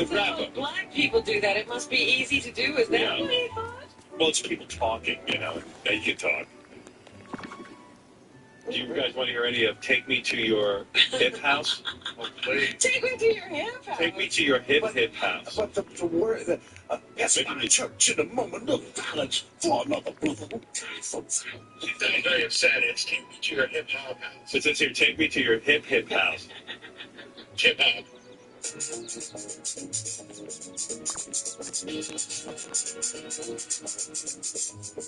The wrap-up. Well, black people do that. It must be easy to do. Is that what you thought? Well, it's people talking, you know. They can talk. Do you guys want to hear any of Take Me to Your Hip House? Oh, please. Take me to your hip house. Take Me to Your Hip House. But the word, that's my church in a moment of violence for another brother who died from violence. She's getting very upset. It's Take Me to Your Hip Hop House. It says here, Take Me to Your Hip House. Hip Hop.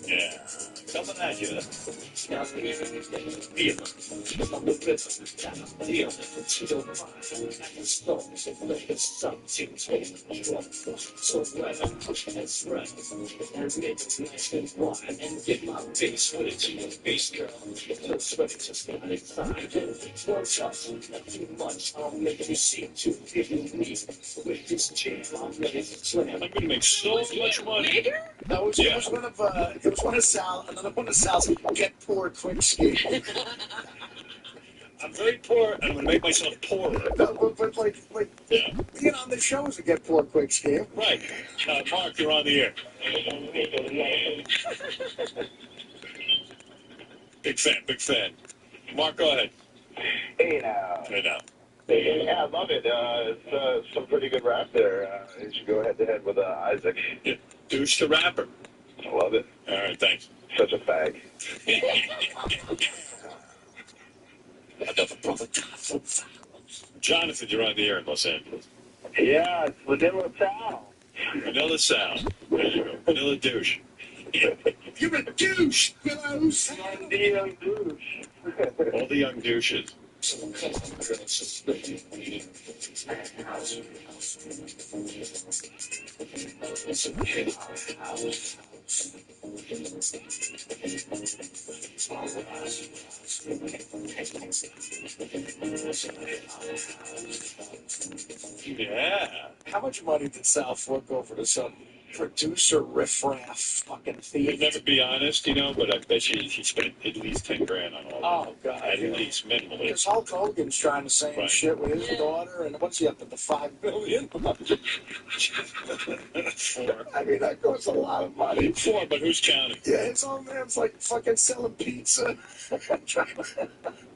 Yeah. Tell them that, you know. I'm going to make so much money. That was, it was one of Sal's get poor quick schemes. I'm very poor, and I'm going to make myself poorer. No, but being on the show is a get poor quick scheme. Right. Mark, you're on the air. Big fan. Mark, go ahead. Hey now. Hey now. Yeah, I love it. It's some pretty good rap there. You should go head-to-head with Isaac. Yeah. Douche the rapper. I love it. All right, thanks. Such a fag. Another brother died from violence. Jonathan, you're on the air in Los Angeles. Yeah, it's Vanilla Sal. Vanilla Sal. There you go. Vanilla douche. You're a douche, Willows. I'm the young douche. All the young douches. Yeah. How much money did Sal fork over to some producer riffraff fucking I'd thief? never be honest, you know, but I bet you he spent at least 10 grand on all that. Oh, God. At least, minimally. Because Hulk Hogan's trying the same Right. shit with his daughter, and what's he up to, the $5 million? I mean, that costs a lot of money. 4, but who's counting? Yeah, his old man's like fucking selling pizza.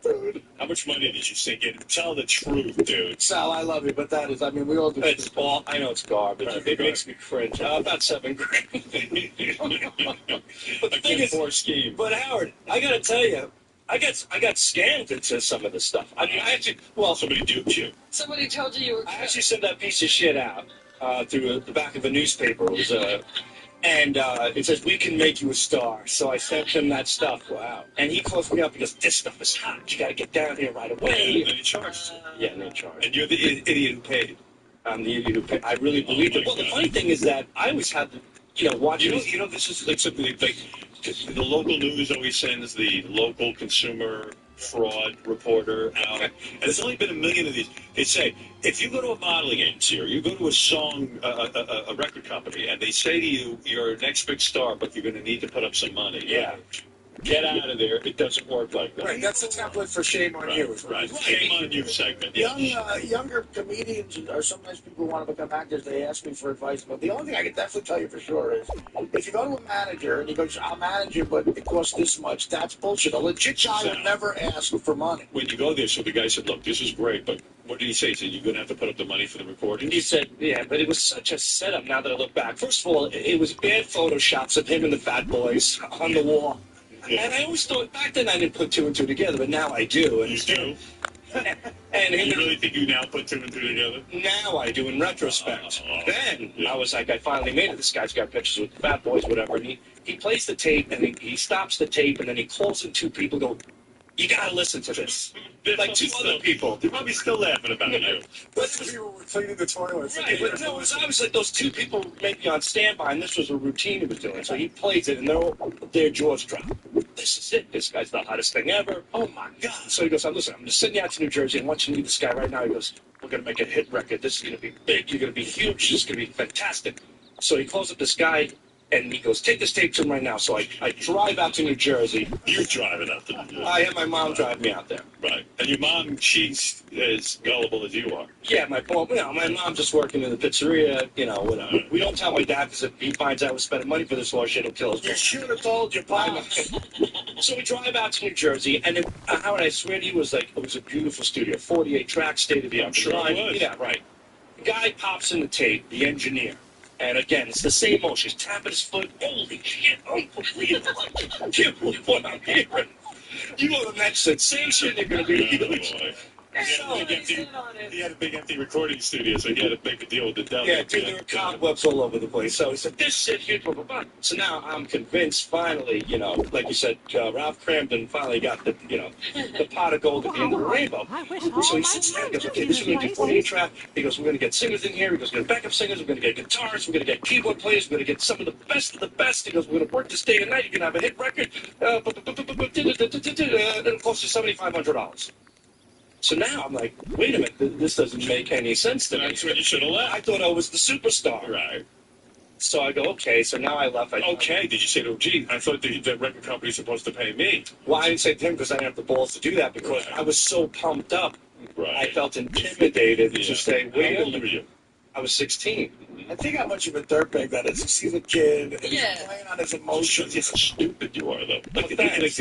Dude. How much money did you sink in? Tell the truth, dude. Sal, I love you, but that is, I mean, we all do. It's all, I know it's garbage. Right, It makes me cringe. About $7 grand. But the thing is, poor scheme. but Howard, I gotta tell you, I got scammed into some of this stuff. I mean, I actually, well, Somebody duped you. Somebody told you were. I actually sent that piece of shit out through the back of a newspaper. It was and it says, "We can make you a star." So I sent him that stuff. Wow. And he calls me up and goes, "This stuff is hot. You got to get down here right away." And then he charged. Yeah, and they charged. And you're the idiot who paid. I'm the idiot who paid. I really believed my it. Well, the God. funny thing is that I always had to, watch You it. know, this is like something like the local news always sends the local consumer fraud reporter out. And there's only been a million of these. They say, if you go to a modeling agency or you go to a record company, and they say to you, you're a next big star, but you're going to need to put up some money. Yeah. Get out of there. It doesn't work like that. Right, that's the template for shame on you. Right. Shame on you segment. Yeah. Younger comedians or sometimes people who want to become actors, they ask me for advice. But the only thing I can definitely tell you for sure is if you go to a manager and he goes, "I'll manage you, but it costs this much," that's bullshit. A legit guy would never ask for money. When you go there, so the guy said, look, this is great, but what did he say? He said, you're going to have to put up the money for the recording? And he said, yeah, but it was such a setup now that I look back. First of all, it was bad photoshops of him and the Fat Boys on the wall. Yeah. And I always thought, back then I didn't put 2 and 2 together, but now I do. And You do? And You really think you now put 2 and 2 together? now I do in retrospect. Then I was like, I finally made it. This guy's got pictures with the Fat Boys, whatever. And he plays the tape, and he stops the tape, and then he calls in 2 people, go, "You gotta listen to this." Like 2 other people. They're probably still laughing about it. But people were cleaning the toilets. Right, but no, it was obvious like those 2 people may be on standby, and this was a routine he was doing. So he plays it, and their jaws drop. This is it. This guy's the hottest thing ever. Oh my God! So he goes, "Listen, I'm just sending you out to New Jersey. I want you to meet this guy right now." He goes, "We're gonna make a hit record. This is gonna be big. You're gonna be huge. This is gonna be fantastic." So he calls up this guy And he goes, take this tape to him right now. So I drive out to New Jersey. You're driving out there. I had my mom drive me out there. Right. And your mom, she's as gullible as you are. Yeah, my mom's just working in the pizzeria, whatever. We don't tell my dad because if he finds out we're spending money for this horse shit, he'll kill us. You should have told your partner. So we drive out to New Jersey, and Howard, I swear to you, it was a beautiful studio. 48 tracks, state-of-the-art. I'm sure it was. Yeah, right. The guy pops in the tape, the engineer. And again, it's the same motion. He's tapping his foot. Holy shit, unbelievable. I can't believe what I'm hearing. You know the next sensation they're going to be huge. He had a big empty recording studio, so he had to make a deal with the devil. Yeah, dude, there were cobwebs all over the place. So he said, this shit here, blah, blah, blah. So now I'm convinced, finally, like you said, Ralph Cramden finally got the pot of gold at the end of the rainbow. So he sits down and goes, okay, this is going to do 48 track. He goes, we're going to get singers in here. He goes, we're going to backup singers. We're going to get guitarists. We're going to get keyboard players. We're going to get some of the best of the best. He goes, we're going to work this day and night. You're going to have a hit record. And it costs you $7,500. So now I'm like, wait a minute, this doesn't make any sense to me. That's what you should have left. I thought I was the superstar. Right. So I go, okay, so now I left. Okay, did you say to him, gee, I thought the record company was supposed to pay me? Well, I didn't say to him because I didn't have the balls to do that because Right. I was so pumped up. Right. I felt intimidated to say, wait How a old were minute. you? I was 16. I think how much of a dirtbag that is. He's a kid, and Yeah. he's playing on his Shows emotions. you how stupid you are, though. Like, thanks,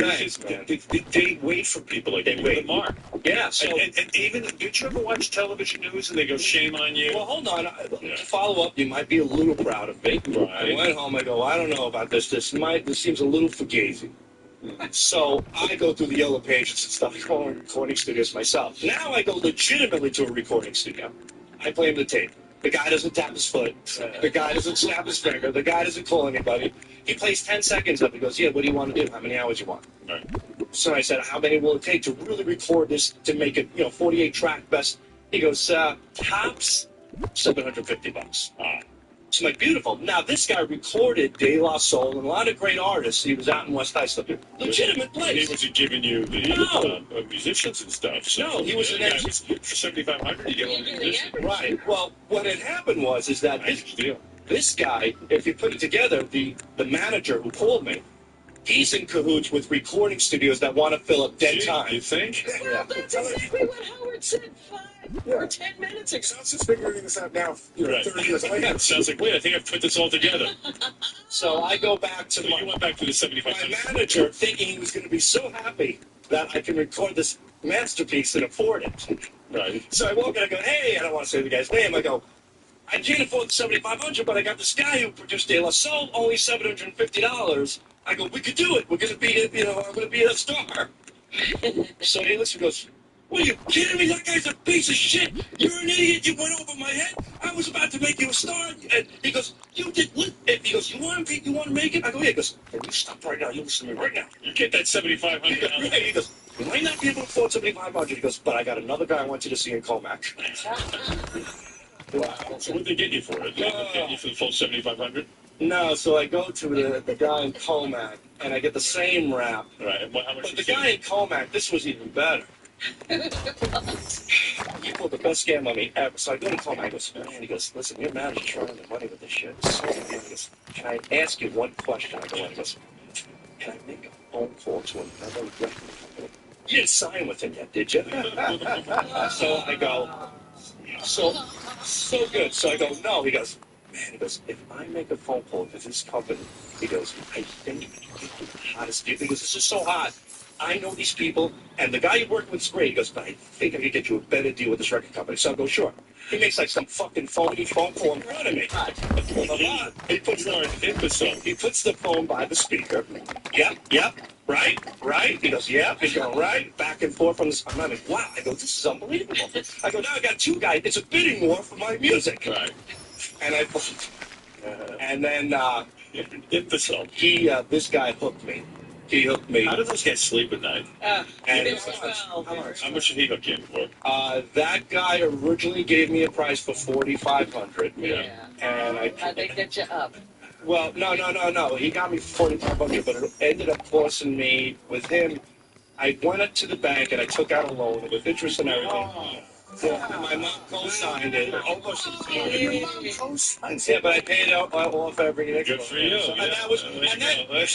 they wait for people like They you wait. with Mark. Yeah, so... And even, did you ever watch television news and they go, shame on you? Well, hold on. To follow up, you might be a little proud of me. Right. I went home, I go, I don't know about this. This seems a little fugazi. So I go through the yellow pages and stuff, calling recording studios myself. Now I go legitimately to a recording studio. I play him the tape. The guy doesn't tap his foot. The guy doesn't snap his finger. The guy doesn't call anybody. He plays 10 seconds of it. He goes, yeah, what do you want to do? How many hours you want? Right. So I said, how many will it take to really record this, to make it, 48 track best? He goes, tops, $750. So I'm like, beautiful. Now, this guy recorded De La Soul and a lot of great artists. He was out in West Islip. Legitimate And he place. wasn't giving you the musicians and stuff. So, No, he was an yeah, engineer. for $7,500, you get all the musicians. Right. Well, what had happened is that Nice deal. this guy, if you put it together, the manager who called me, he's in cahoots with recording studios that want to fill up dead Gee, time. You think? Well, that's exactly what Howard said 5 or 10 minutes ago. Sounds just figuring this out now, Right. 30 years later. Sounds like, wait, I think I've put this all together. So I go back to So you went back to the my 7,500. manager thinking he was going to be so happy that I can record this masterpiece and afford it. Right. So I walk in, I go, hey, I don't want to say the guy's name. I go, I can't afford the $7,500, but I got this guy who produced De La Soul, only $750. I go, we could do it. We're going to be, I'm going to be a star. So he looks and goes, what are you kidding me? That guy's a piece of shit. You're an idiot. You went over my head. I was about to make you a star. And he goes, you did what? And he goes, you want to make it? I go, yeah. He goes, hey, you stop right now. You listen to me right now. You get that $7,500. He goes, you might not be able to afford $7,500. He goes, but I got another guy I want you to see in Comac. Wow. So what did they get you for it? They get you for the full $7,500? No, so I go to the guy in Comac, and I get the same rap. Right. And how much But the did you guy in Comac, this was even better. He pulled the best scam on me ever. So I go to Comac, I goes, man, he goes, listen, your manager's trying the money with this shit. So, he goes, can I ask you one question? I go, he goes, can I make a phone call to another record company? You didn't sign with him yet, did you? So I go, so good. So I go, no. He goes, man, he goes, if I make a phone call to this company, he goes, I think you get the hottest deal. He goes, this is so hot. I know these people, and the guy you work with is great. He goes, but I think I could get you a better deal with this record company. So I go, sure. He makes like some fucking phony phone call in front of me. He puts the phone by the speaker. Yep. Right. He goes, yep. He's going right, back and forth from this. I'm like, wow. I go, this is unbelievable. I go, now I got two guys. It's a bidding war for my music. Right. And then Hit the song. this guy hooked me. He hooked me. How did those guys sleep at night? And How much did he hook you in for? that guy originally gave me a price for $4,500. Yeah. And How'd they get you up? well, no. He got me $4,500, but it ended up costing me with him. I went up to the bank and I took out a loan with interest and everything. Yeah, and my mom co-signed it. Almost. Your mom co-signs Yeah, it. but I paid out off every nickel. Good for you. So, and Yeah. that was, There and you then, go.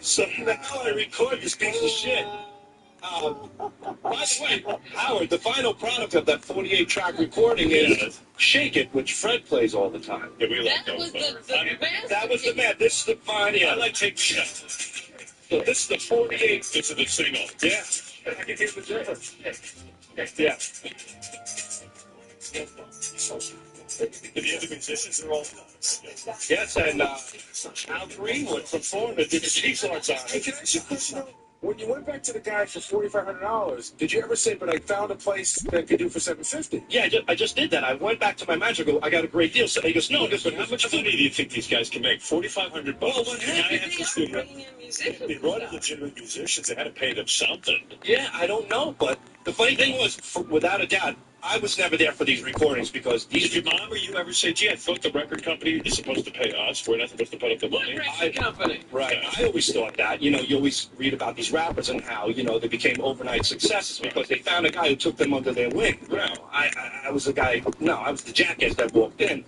so now I record this piece of shit. By the way, Howard, the final product of that 48-track recording is "Shake It," which Fred plays all the time. Yeah, we like That was those. the best. That was the man. This is the final. I Yeah. like take shit. So this is the 48. This is the single. Yeah. I can hear the difference. Yeah. The other musicians are all nuts. Yes, and Al Greenwood from Florida did the Chiefs arts on Hey, it. can I ask you a question though? When you went back to the guy for $4,500, did you ever say, "But I found a place that could do for $750"? Yeah, I just did that. I went back to my manager. I go, I got a great deal. So he goes, no, But how much money do you think these guys can make? $4,500. Well, what The guy happened? has the They are studio. bringing in musicians. They brought in legitimate musicians. They had to pay them something. Yeah, I don't know. But the funny thing was, without a doubt, I was never there for these recordings because Did these your mom or you ever say, gee, I thought the record company is supposed to pay us? We're not supposed to put up the What money? record company? Right. I always thought that. You know, you always read about these rappers and how, you know, they became overnight successes because they found a guy who took them under their wing. No, I was the guy, no, I was the jackass that walked in.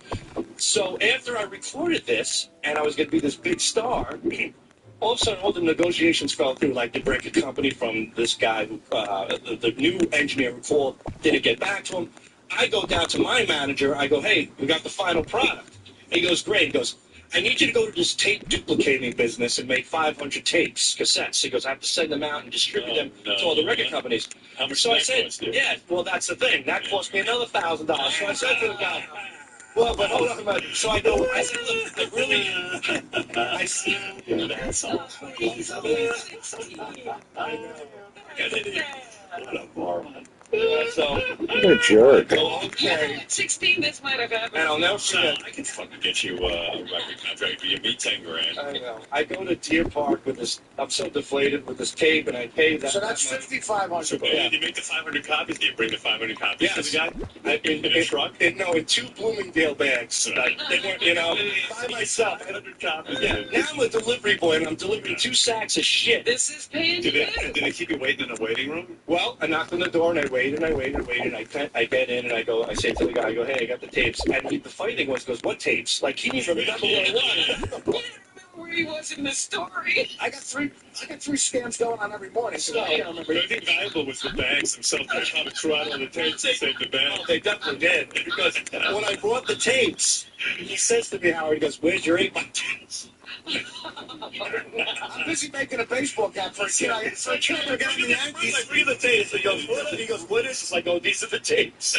So after I recorded this and I was going to be this big star, all of a sudden all the negotiations fell through, like the record company from this guy, who, the new engineer who called, didn't get back to him. I go down to my manager. I go, hey, we got the final product. And he goes, great. He goes, I need you to go to this tape duplicating business and make 500 tapes, cassettes. He goes, I have to send them out and distribute them to all the record companies. How much So I does that said, cost you? yeah, well, that's the thing. That cost me another $1,000. So I said to the guy, well, but hold on a minute. So I go, I said, look, I really, I see. That's all. He's only 16. What a moron. So, What a jerk. I go, okay. At 16, this might have happened. And I'll never So forget. I can fucking get you a record contract. You me 10 grand. I know. I go to Deer Park with this. I'm so deflated with this tape, and I pay that. So that's that much. So $5,500. you make the 500 copies. Do you bring the 500 copies Yes. to the guy? In a truck? No, in 2 Bloomingdale bags. They weren't, you know, by myself. 500 copies. Yeah. Now I'm a delivery boy, and I'm delivering 2 sacks of shit. This is paying you Did good. they keep you waiting in the waiting room? Well, I knocked on the door, and I waited, and I waited, and I waited. I get in, and I say to the guy, I go, hey, I got the tapes. And the funny thing was, he goes, what tapes? Like, he didn't even remember what it was. I don't remember where he was in the story. I got three scams going on every morning, so I can't remember. But I think valuable was the bags themselves. They probably threw out all the tapes and saved the bag. Oh, they definitely did. Because when I brought the tapes, he says to me, Howard, he goes, where's your 8x10s? I'm busy making a baseball cap for a kid. I can't forget the Yankees. I bring the tapes. He goes, what is this? I go, these are the tapes.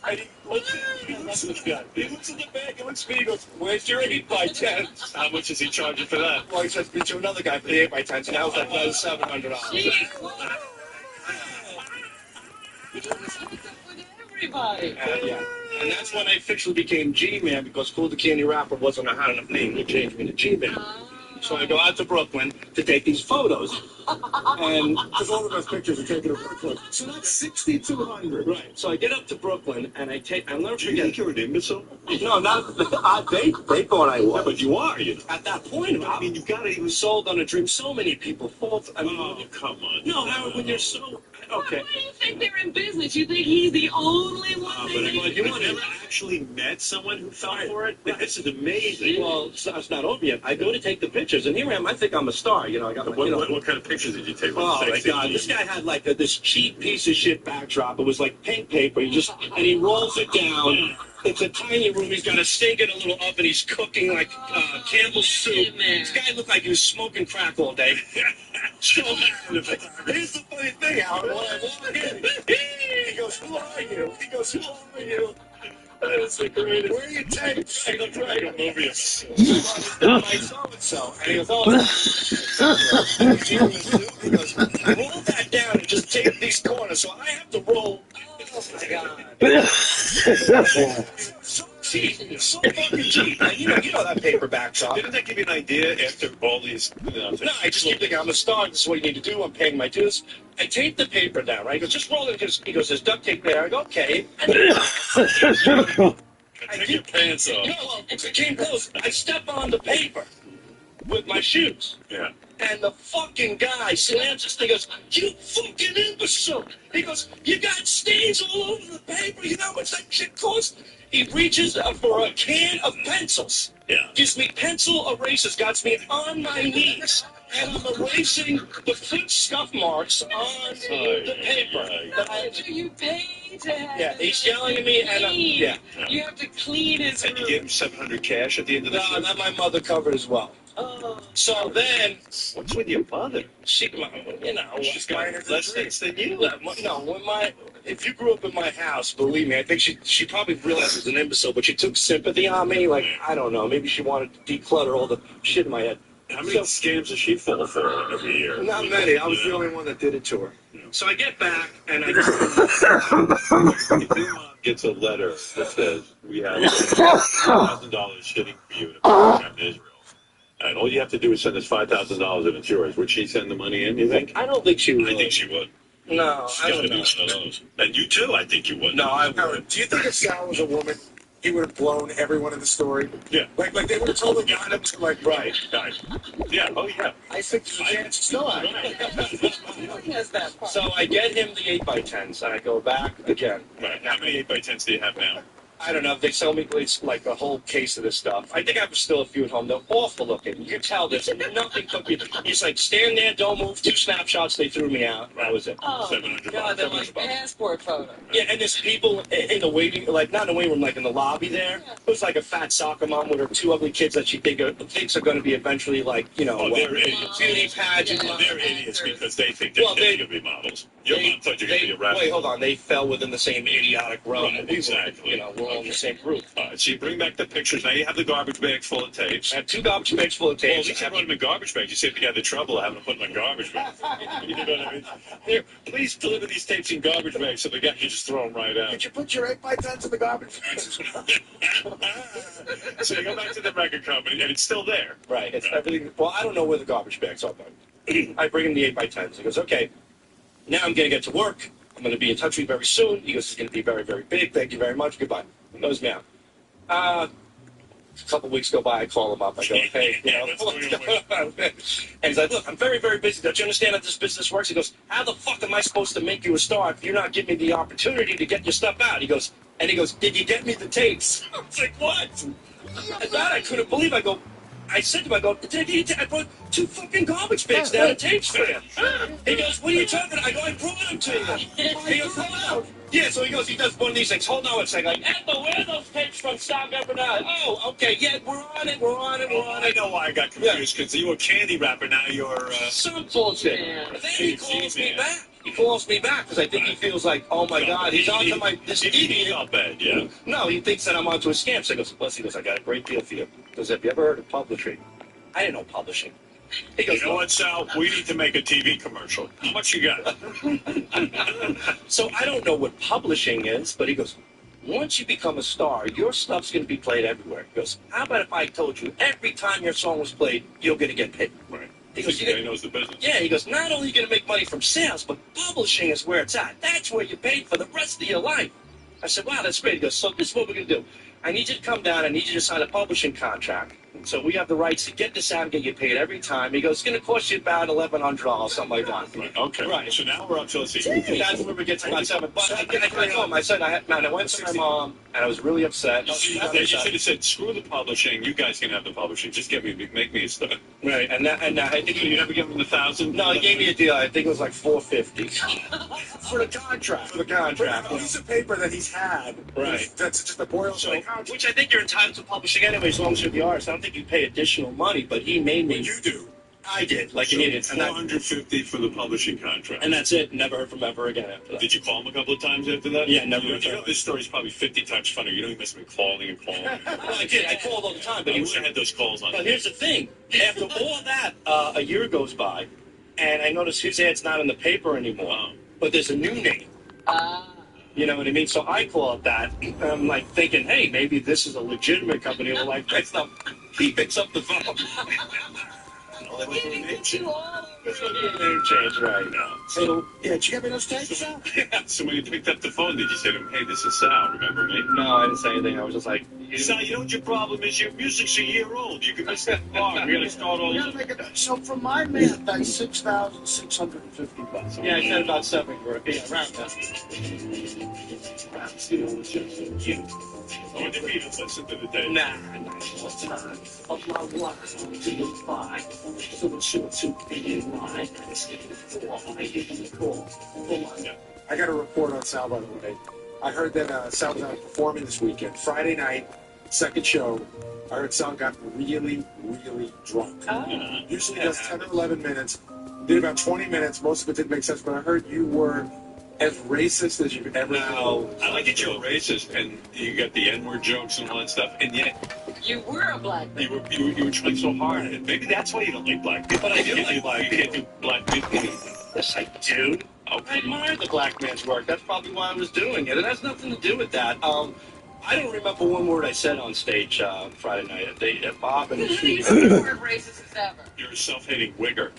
And he looks at the bag, he looks at me, he goes, where's your 8x10s? How much is he charging for that? Well, he says, me to another guy for the 8x10s, and that was like another $700. Gee, what? He was hooked up with everybody. Yeah. And that's when I officially became G-Man, because Cool the Candy Rapper wasn't a hot enough name to change me to G-Man. So I go out to Brooklyn to take these photos. And Because all of those pictures are taken in Brooklyn. so that's 6,200. Right. So I get up to Brooklyn and I'll never Do you forget. think you're an imbecile? No, not they thought I Yeah, was. but you are. You. At that point, I mean, you've got to even. sold on a dream. So many people fall. I mean, Oh, come on. no, Howard, when you're so okay. Why do you think they're in business? You think he's the only one? Oh, they but need? you never actually met someone who fell for it? This is amazing. Well, it's not over yet. I go to take the pictures, and here I am. I think I'm a star. You know, I got my, you know. What kind of pictures did you take? Oh my God! This guy had like this cheap piece of shit backdrop. It was like pink paper. And he rolls it down. It's a tiny room. He's got a stake in a little oven. He's cooking like Campbell's soup. This guy looked like he was smoking crack all day. So here's the funny thing, Howard. When I walk in, he goes, "Who are you?" He goes, "Who are you?" That's the greatest. Where are your tapes? I go, "Right." Movies. My so-and-so. And he goes, "Oh." And he's eating the soup. He goes, "Roll that down and just take these corners." So I have to roll. Oh my God. So cheap. So fucking cheap. And you know that paper backdrop. Didn't that give you an idea after all these? No, I just keep thinking, I'm a star. This is what you need to do. I'm paying my dues. I tape the paper down, right? He goes, just roll it. He goes, there's duct tape there. I go, okay. Take your pants off. No, well, it came close. I step on the paper. with my shoes. Yeah. And the fucking guy slams this thing, goes, "You fucking imbecile!" He goes, "You got stains all over the paper. You know how much that shit costs?" He reaches for a can of pencils. Yeah. Gives me pencil erasers, got me on my knees. And I'm erasing the foot scuff marks on the paper. That I, You paid him. yeah, he's yelling at me, and yeah. You have to clean his room. And you gave him $700 cash at the end of the No, show? that my mother covered as well. Oh. So then, What's with your mother? she, you know, She's got less sense than you. no, if you grew up in my house, believe me, I think she probably realized I was an imbecile, but she took sympathy on me. Like, I don't know, maybe she wanted to declutter all the shit in my head. How many scams does she fall for every year? Not many. I was the only one that did it to her. So I get back, and I If your mom gets a letter that says, "We have $1,000 sitting for you to come to Israel," and all you have to do is send us $5,000 and it's yours, would she send the money in, you think? I don't think she would. I think she would. No, She's I got don't to be know. one of those. And you too, I think you would. No, I wouldn't. Do you think if Sal was a woman, he would have blown everyone in the story? Yeah. Like they would have totally got him to like, Right. Yeah, oh yeah. I think there's a chance he still had it. He has that part. So I get him the 8x10s, and I go back again. Right. How many 8x10s do you have now? I don't know if they sell me it's like a whole case of this stuff. I think I have still a few at home. They're awful looking. You tell there's nothing cooking. He's like, stand there, don't move. 2 snapshots, they threw me out. That was it. Oh, $700. God, they're like $700. passport photos. Yeah, and there's people in the waiting, like not in the waiting room, like in the lobby there. There's like a fat soccer mom with her 2 ugly kids that she thinks are going to be eventually like, you know, Oh, they're idiots. beauty pageant. Yeah. They're idiots because they think they're Well, going to be models. Your mom thought you were going to be a rapper. Wait, hold on. They fell within the same idiotic row. Right, exactly. You know, we're all in the same group. All right, so you bring back the pictures. Now you have the garbage bags full of tapes. I have 2 garbage bags full of Well, at tapes. least you brought them in garbage bags. You saved the guy the trouble of having to put them in garbage bags. You know what I mean? Here, please deliver these tapes in garbage bags so the guy can just throw them right out. Did you put your 8x10s in the garbage? So you go back to the record company, and it's still there. Right. It's everything. Well, I don't know where the garbage bags are, but I bring him the 8x10s. He goes, okay, now I'm going to get to work. I'm going to be in touch with you very soon. He goes, it's going to be very, very big. Thank you very much. Goodbye. He goes me out. A couple weeks go by, I call him up. I go, hey, you know, what's going on? And he's like, look, I'm very, very busy. Don't you understand how this business works? He goes, how the fuck am I supposed to make you a star if you're not giving me the opportunity to get your stuff out? He goes, did you get me the tapes? I was like, what? And that I couldn't believe. I said to him, I brought 2 fucking garbage bags down and tapes for you. He goes, what are you talking about? I go, I brought them to you. He goes, hold on. Yeah, so he does one of these things. Hold on one second. Like, Ethel, where are those tapes from Sal Gabriel? Oh, okay, yeah, we're on it. I know why I got confused, because you were a candy rapper, now you're... Some bullshit. Yeah. But then he calls me back. He calls me back because I think he feels like, oh my God, he's onto this He idiot. felt bad, yeah. No, he thinks that I'm onto a scam. So he goes, I got a great deal for you. He goes, have you ever heard of publishing? I didn't know publishing. He goes, You know what, Sal? We need to make a TV commercial. How much you got? so I don't know what publishing is, but he goes, once you become a star, your stuff's going to be played everywhere. He goes, how about if I told you every time your song was played, you're going to get paid? Right. He goes, He knows the business. yeah, he goes, not only are you going to make money from sales, but publishing is where it's at. That's where you're paid for the rest of your life. I said, wow, that's great. He goes, so this is what we're going to do. I need you to come down. I need you to sign a publishing contract. So we have the rights to get this out and get you paid every time. He goes, it's going to cost you about $1,100, something like that. Right. Okay. Right. So now we're up to, let's see. That's where we get to about 7. But I told him, I said, man, I went to my mom, and I was really upset. You should have said, screw the publishing. You guys can have the publishing. Just make me a star. Right, and I think You never give him the 1,000? no, he gave me a deal. I think it was like $450 For the contract. for the contract. For a piece of paper that he's had. Right. That's just a boilerplate contract. Which I think you're entitled to publishing anyway, as long as you're the artist. I don't think you pay additional money, but he made me. You do. I did, like an idiot. And, $450 for the publishing contract. and that's it. Never heard from him ever again after that. Did you call him a couple of times after that? Yeah, never You know, returned. this story's probably 50 times funnier. You know, he must have been calling and calling. Well, I did. I called all the time, but I he wish I had those calls on. But here's the thing. After all that, a year goes by, and I notice his ad's not in the paper anymore. Wow. But there's a new name. You know what I mean? So I call it that. And I'm like thinking, hey, maybe this is a legitimate company. Or like, that's not. He picks up the phone. Well, that was the name. You all There's no name change right now. So, yeah, did you get me those tapes out? So when you picked up the phone, did you say to him, hey, this is Sal, remember me? No, I didn't say anything. I was just like, Sal, you know what your problem is? Your music's a year old. You can miss that mark. We gotta start all We gotta over. make it. So from my math, that's $6,650. yeah, I said about 7 grand. Yeah, around that. I wonder if you even listen to the tape. Nah. Of my life to the five, so it's sure to be in line. I give you a call. I got a report on Sal, by the way. I heard that Sal was out performing this weekend. Friday night, second show. I heard Sal got really, really drunk. Oh. Usually does 10 or 11 minutes. Did about 20 minutes. Most of it didn't make sense, but I heard you were as racist as you've ever No, been. I like that you're racist, and you got the N-word jokes and all that stuff, and yet You were a black man. you were trying so hard, and maybe that's why you don't like black people. But I do You like black can't do black people. Yes, I do. Oh, I admire the black man's work. That's probably why I was doing it. It has nothing to do with that. I don't remember one word I said on stage Friday night. Bob and You Shooty, weren't racist as ever. you're a self-hating wigger.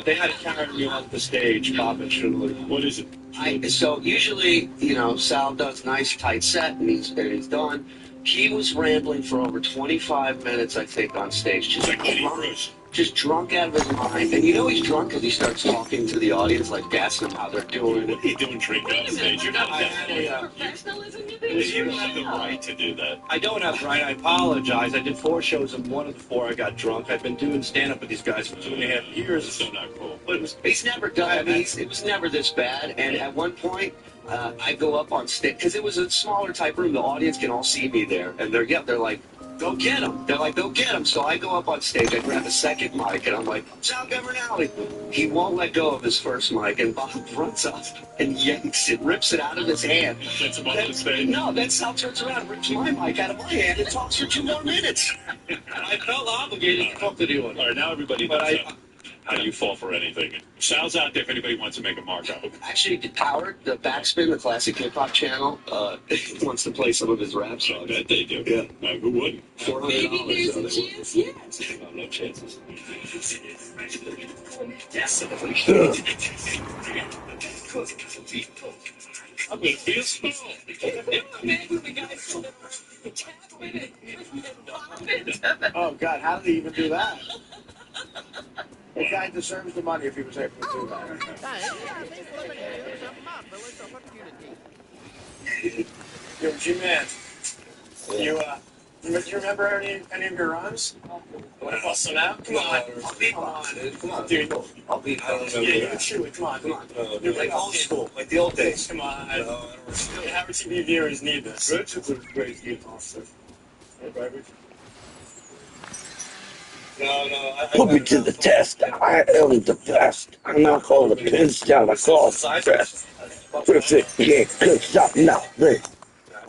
they had to carry me onto the stage, Bob and Shooty. What is it? So usually, Sal does nice tight set and he's done. He was rambling for over 25 minutes, I think, on stage, It's like Lenny Bruce. just drunk out of his mind. And he's drunk because he starts talking to the audience, like asking them how they're doing. What are you doing drinking on stage? You're not I that had way. a, Professionalism, you You don't have the right to do that. I don't have the right. I apologize. I did 4 shows, and one of the 4 I got drunk. I've been doing stand-up with these guys for 2.5 years. It's so not cool. But it was He's never done. I mean, it was never this bad. And at one point, I go up on stage because it was a smaller type room. The audience can all see me there, and they're like, "Go get him!" They're like, "Go get him!" So I go up on stage. I grab a second mic, and I'm like, "Sal Governale." He won't let go of his first mic, and Bob runs up and yanks it, rips it out of his hand. That's about the stage. No, then Sal turns around, rips my mic out of my hand, and talks for 2 more minutes. I felt obligated to talk to the audience. All right, now everybody But knows I- how you fall for anything. Sal's out there if anybody wants to make a mark out. Actually, Howard, the Backspin, the classic hip hop channel, wants to play some of his rap I songs. bet they do. Yeah. Who wouldn't? Maybe there's a $400. chance yet. No chances. I'm going to feel small. Maybe the guys tap in it and pop it. Oh God, how did he even do that? The guy deserves the money if he was able to do that. Yo, G-Man, you remember any of your rhymes? Want to bust them out? Come on, Come on, dude. I'll be. Yeah, you can chew it. Come on, Come on. You're Like old school, like the old days. Come on. Howard TV viewers need this. Richard's a great youth officer. Hey, baby. Put me to the test. I am the best. I knock all the pins down. I call stress. Perfect, yeah, cause I'm nothing.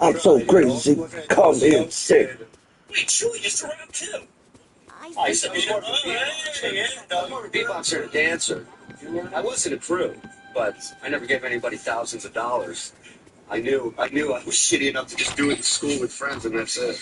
I'm so crazy, call me insane. Wait, Shooty used to rap too. I used to be more of a beatboxer and a dancer. I was in a crew, but I never gave anybody thousands of dollars. I knew I was shitty enough to just do it in school with friends, and that's it.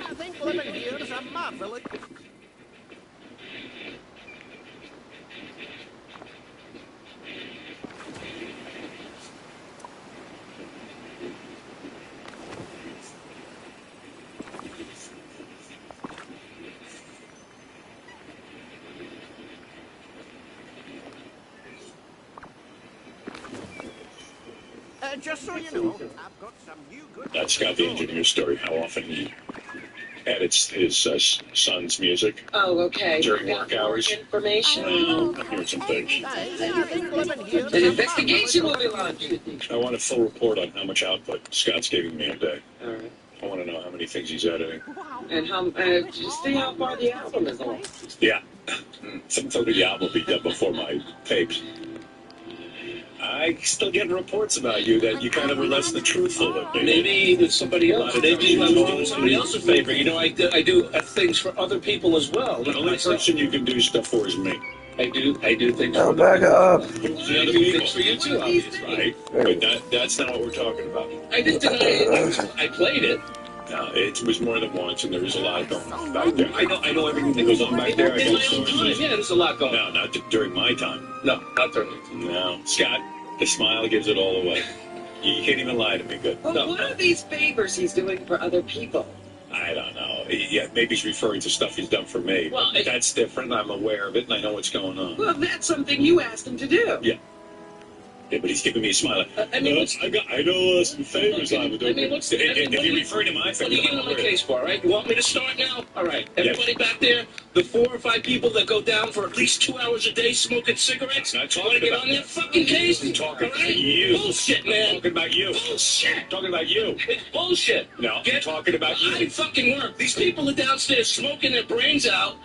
I think living here is a marvelous. Just so you know, I've got some new good. That's Scott the engineer's story. How often he edits his son's music Oh, okay. during Got work more hours. information. I'm hearing some things. I think living here is An a investigation will marvelous. be launched. I want a full report on how much output Scott's giving me a day. All right. I want to know how many things he's editing. And just see how far the album is on. Yeah. Some of the album will be done before my tapes. I still get reports about you that you kind of were less than truthful with me. Maybe with somebody else. Maybe I was doing somebody else a favor. You know, I do things for other people as well. The only person you can do stuff for is me. I do things Oh, for back up. I do things for you too, obviously. Right? But that's not what we're talking about. I didn't deny it. I played it. No, it was more than once, and there was a lot going on back there. I know everything that goes on back there. In my own time, yeah, there's a lot going on. No, not during my time. No, not during my time. No, Scott, the smile gives it all away. You can't even lie to me, good. But what are these favors he's doing for other people? I don't know. Yeah, maybe he's referring to stuff he's done for me. Well, that's different. I'm aware of it, and I know what's going on. Well, that's something you asked him to do. Yeah. Yeah, but he's giving me a smile. I mean, I know some favors I would do. I mean, if you're referring to my favors, what are you getting on my case for, all right? You want me to start now? All right. Everybody back there, the 4 or 5 people that go down for at least 2 hours a day smoking cigarettes, I'm not want to get on that fucking case? I'm talking all right? about you. Bullshit, man. I'm talking about you. Bullshit. I'm talking about you. It's bullshit. No, I'm talking about you. I fucking work. These people are downstairs smoking their brains out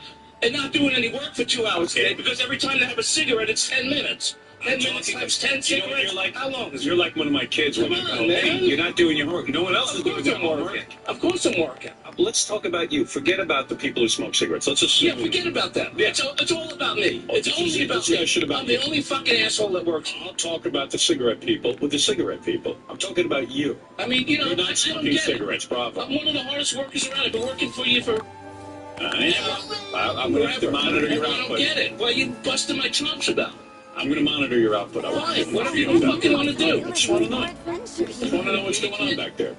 and not doing any work for 2 hours a day because every time they have a cigarette, it's 10 minutes. 10 minutes times 10 cigarettes. You're like, how long is you're like one of my kids. Come on, man. You're not doing your homework. No one else is doing their homework. Of course I'm working. Let's talk about you. Forget about the people who smoke cigarettes. Let's assume. Yeah, forget about that. Yeah. It's all about me. It's only about me. I'm the only fucking asshole that works. I'll talk about the cigarette people with the cigarette people. I'm talking about you. I mean, you know, You're not smoking cigarettes, bravo. I'm one of the hardest workers around. I've been working for you for... I'm going to have to monitor your output. I don't get it. Why are you busting my chops about? I'm going to monitor your output. Fine. Whatever you fucking want to do. I just want to know. I just want to know what's going on back there.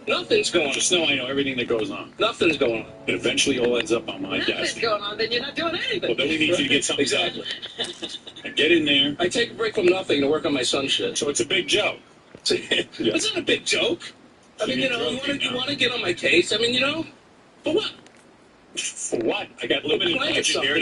Nothing's going on. Just know I know everything that goes on. Nothing's going on. It eventually all ends up on my Nothing's desk. going on, then you're not doing anything. Well, then we need you to get something Exactly. done. And get in there. I take a break from nothing to work on my son's shit. So it's a big joke. It's not a big joke. I mean, you want to get on my case. I mean, you know, for what? For what? I got limited budget here.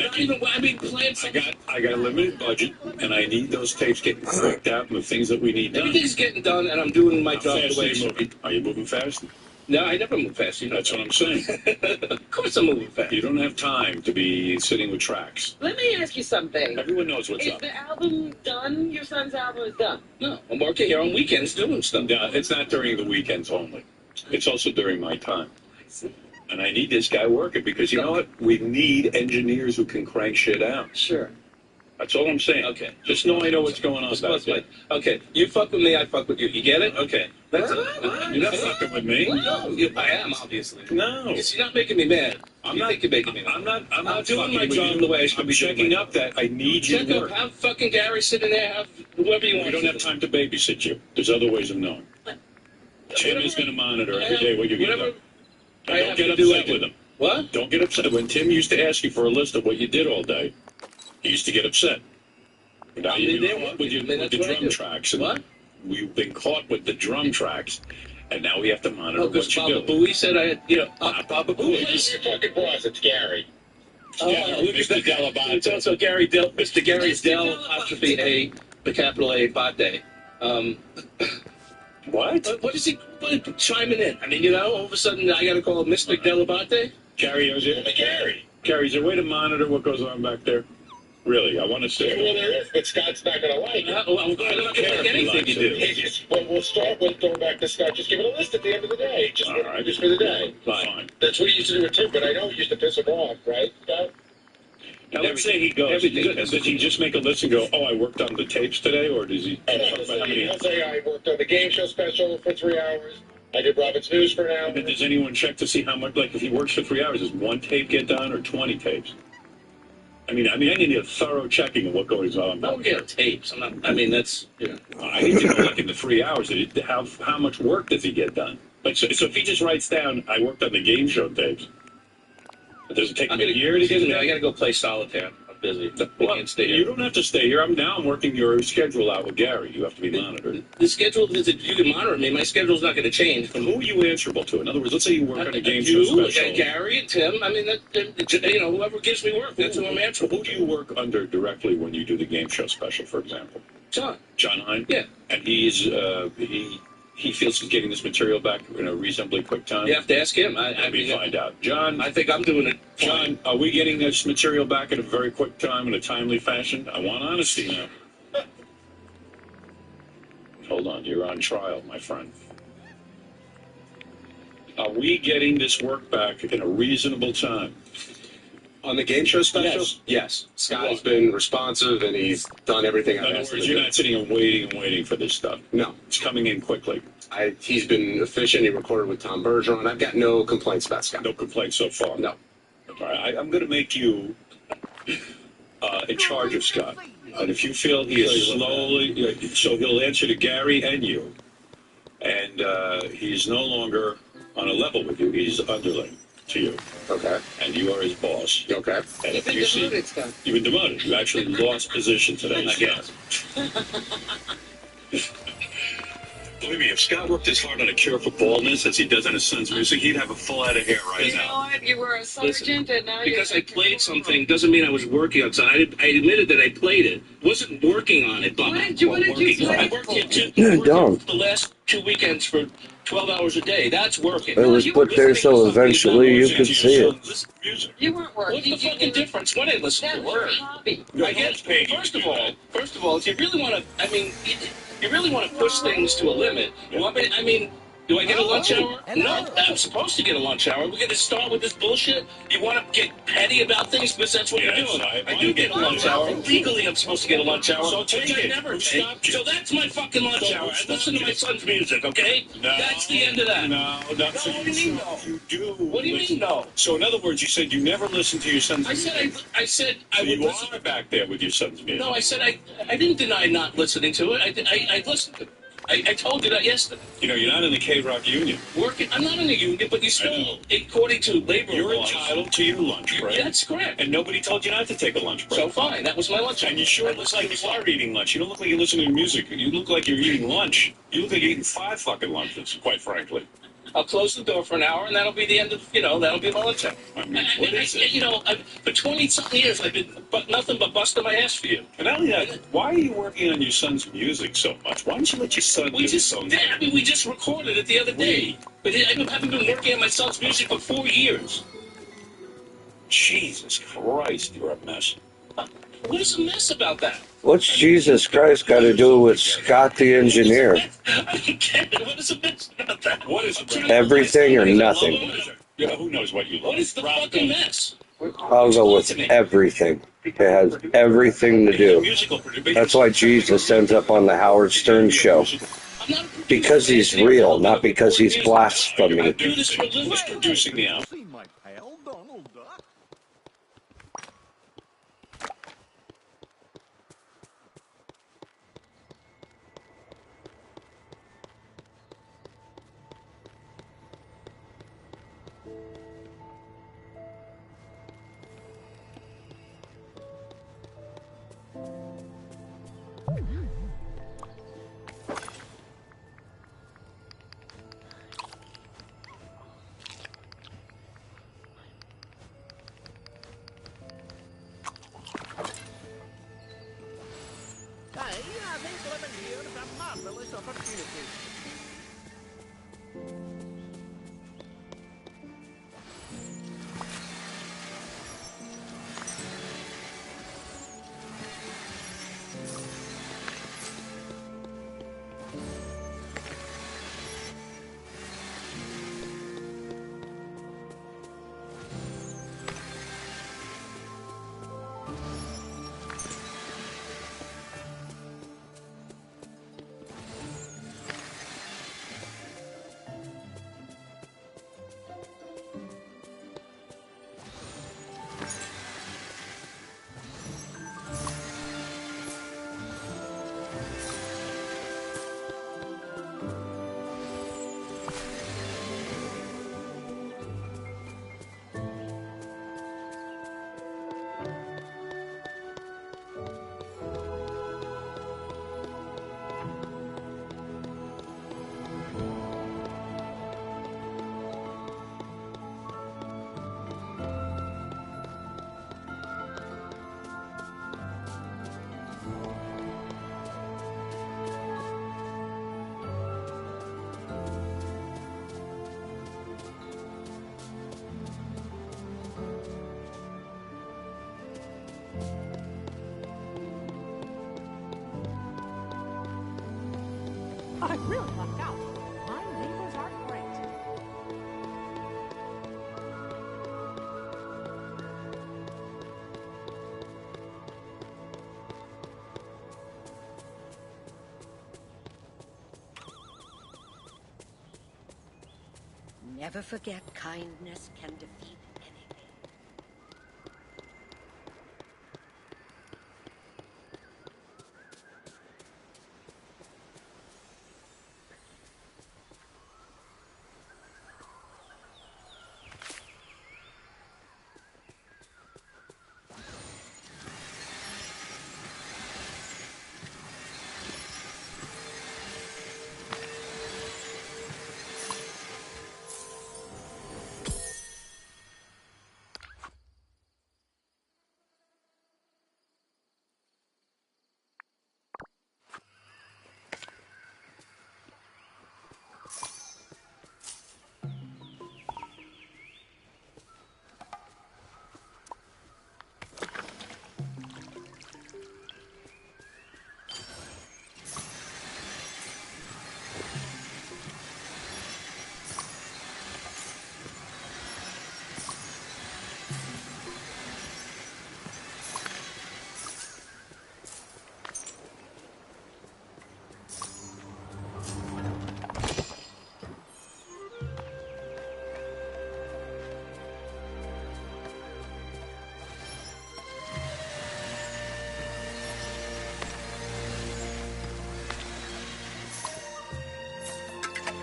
I got a limited budget, and I need those tapes getting cracked out and the things that we need done. Everything's getting done, and I'm doing my job the way it's moving. Are you moving fast? No, I never move fast. You know That's what I'm saying. Of course I'm moving fast. You don't have time to be sitting with tracks. Let me ask you something. Everyone knows what's Is up. the album done? Your son's album is done? No, I'm working here on weekends doing stuff. No, it's not during the weekends only. It's also during my time. I see. And I need this guy working because you know what? We need engineers who can crank shit out. Sure. That's all I'm saying. Okay. Just know I know what's going on back there. Okay, you fuck with me, I fuck with you. You get it? Okay. That's it. You're not fucking with me. No, I am, obviously. No. Because you're not making me mad. I'm you not. think you're making me mad. I'm not doing my fucking with job you. the way I should I'm be doing checking my up that I need you Check to up, work. have fucking Gary sitting there, have whoever you want. We don't have time to babysit you. There's other ways of knowing. Tim is going to monitor every day what you get done. Don't get upset with him. What? Don't get upset. When Tim used to ask you for a list of what you did all day, he used to get upset. Now you've been caught with the drum tracks. And what? We've been caught with the drum tracks, and now we have to monitor because what you Baba do. Booey said I had, you know, Baba Booey. You're talking boss, it's Gary. Mr. Delabate. It's also Mr. Gary Del apostrophe A, the capital A, Bate. What? What is he chiming in? I mean, you know, all of a sudden I got to call Mr. Delabate? Gary, Gary, is there a way to monitor what goes on back there? Really, I want to see. Well, there is, but Scott's not going to like it. I'm not going to like anything you do. But we'll start with going back to Scott. Just give it a list at the end of the day. Just for the day. Fine. That's what he used to do with Tim, but I know it used to piss him off, right, Scott? Now, let's say he goes. Does he just make a list and go, oh, I worked on the tapes today, or does he talk about how many? He'll say, I worked on the game show special for 3 hours. I did Robin's News for an hour. But does anyone check to see how much, like, if he works for 3 hours, does one tape get done or 20 tapes? I need a thorough checking of what goes on. Don't get tapes. I mean, that's, you know. I need to know, like, in the 3 hours, how much work does he get done? Like, so if he just writes down, I worked on the game show tapes, does it take him a year to get it done? I got to go play solitaire. I'm busy. I can't stay here. You don't have to stay here. I'm working your schedule out with Gary. You have to be monitored. The schedule is that you can monitor me. My schedule's not going to change. Who are you answerable to? In other words, let's say you work on a game show You, special. Gary, and Tim. I mean, you know, whoever gives me work, that's who I'm answerable. Who do you work under directly when you do the game show special, for example? John Hine? Yeah. And he feels he's getting this material back in a reasonably quick time? You have to ask him. Let me find out. John, I think I'm doing it. John, are we getting this material back in a very quick time, in a timely fashion? I want honesty now. Hold on, you're on trial, my friend. Are we getting this work back in a reasonable time? On the game show special? Yes. Scott has been responsive, and he's done everything I've In other asked him words, to you're do. not sitting and waiting for this stuff. No. It's coming in quickly. He's been efficient. He recorded with Tom Bergeron. I've got no complaints about Scott. No complaints so far? No. All right, I'm going to make you in charge of Scott. And if you feel he is slowly... So he'll answer to Gary and you. And he's no longer on a level with you. He's underling to you. Okay. And you are his boss. Okay. And You've been demoted, Scott. You've been demoted. You actually lost position today, Scott. Believe me, if Scott worked as hard on a cure for baldness as he does on his son's music, he'd have a full head of hair right You know now. what? You were a sergeant, and now Because you're... I played something doesn't mean I was working on it. So I admitted that I played it. Wasn't working on it, but What did you play I worked here the last 2 weekends for 12 hours a day. That's working. It was put there so eventually you could see it. You weren't working. What's the fucking difference? What I listen That to? was your hobby. I guess, first of all, if you really want to, you really want to push things to a limit. You want me, do I get a lunch hour? No, I'm supposed to get a lunch hour. We're going to start with this bullshit. You want to get petty about things because that's what you're doing. I do get a lunch hour. Legally, I'm supposed to get a lunch hour. So take it. I never take. So that's my fucking lunch hour. I listen to my son's music, okay? No, that's the end of that. No. So what do you mean no? You do. What do you mean no? So in other words, you said you never listened to your son's music. I said I so would you listen. are back there with your son's music. No, I said I didn't deny not listening to it. I listened to it. I told you that yesterday. You know, you're not in the K-Rock union. I'm not in the union, but you still, according to labor You're laws, entitled to your lunch break. That's correct. And nobody told you not to take a lunch break. So fine, that was my lunch. And you sure look like you are eating lunch. You don't look like you're listening to music. You look like you're eating lunch. You look like you're eating 5 fucking lunches, quite frankly. I'll close the door for an hour, and that'll be the end of, that'll be my lunch hour. I mean, what is it? For 20-something years, I've been nothing but busting my ass for you. And not only that, why are you working on your son's music so much? Why don't you let your son do his own thing? We just recorded it the other day. But I haven't been working on my son's music for 4 years. Jesus Christ, you're a mess. What is a mess about that? What's Jesus Christ got to do with Scott the engineer? I don't get it. What is a mess about that? What is it? Everything or nothing. Yeah, who knows what you love? What is the fucking mess? I'll go with everything. It has everything to do. That's why Jesus ends up on the Howard Stern show. Because he's real, not because he's blasphemy. Who's producing the album? See my pal, Donald Duck? I think living here is a marvelous opportunity. I really lucked out. My neighbors are great. Never forget kindness can defeat anything.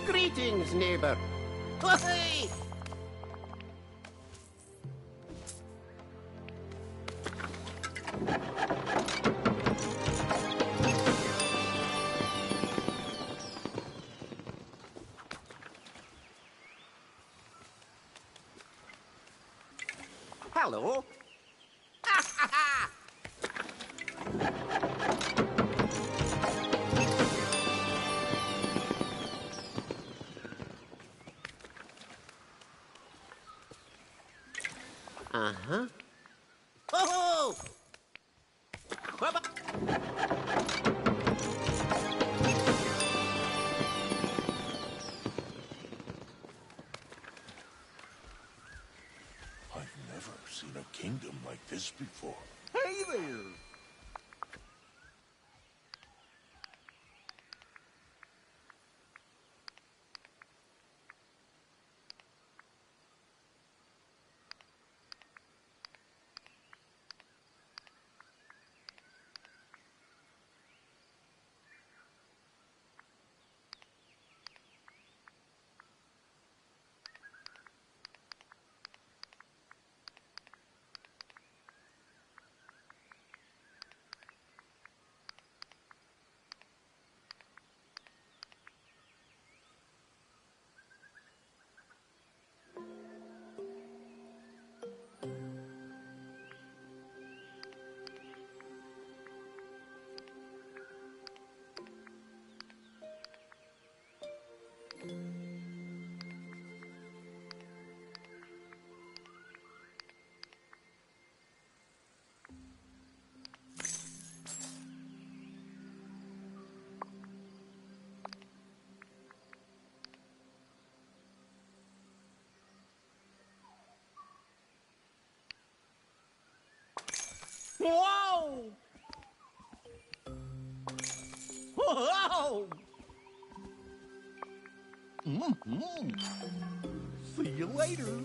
Greetings, neighbor. Hey! Hello. Uh-huh. Oh! I've never seen a kingdom like this before. Hey there! Whoa! Whoa! Mm-hmm. See you later.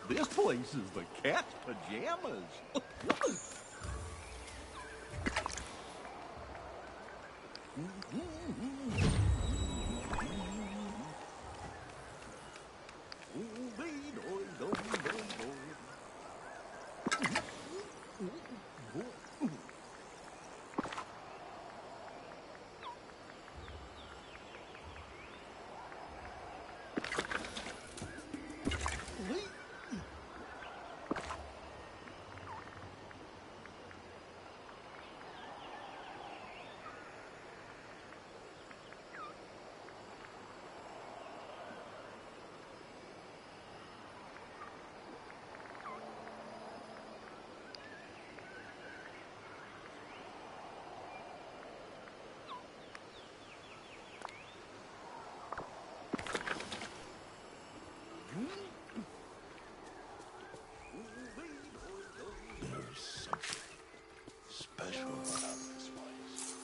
This place is the cat's pajamas. There's something special about this place.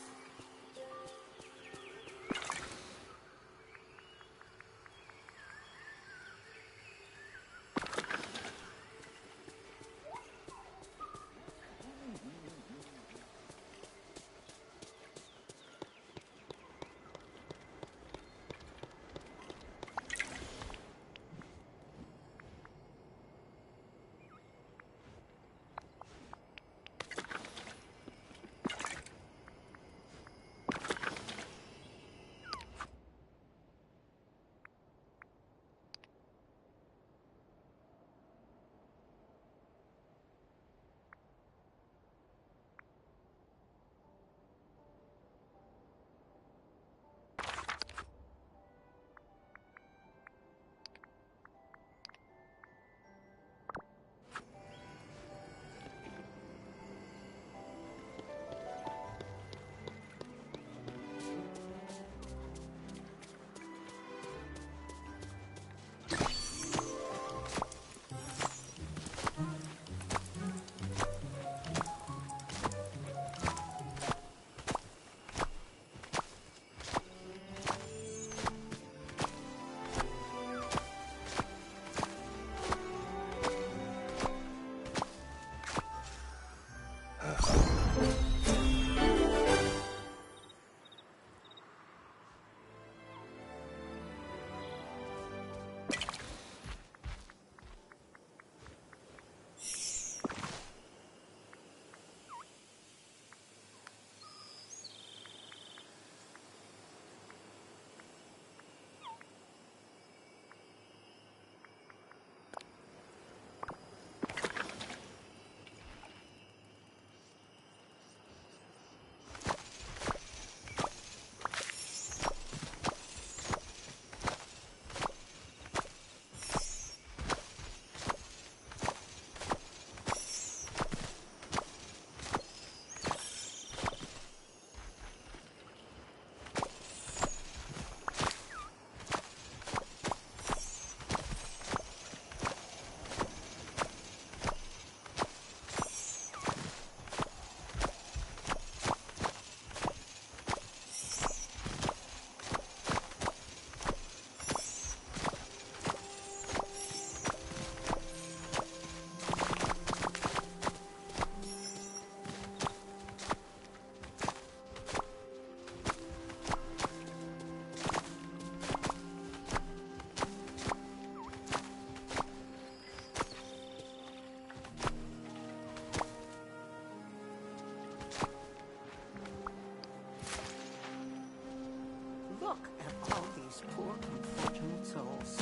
Look at all these poor, unfortunate souls.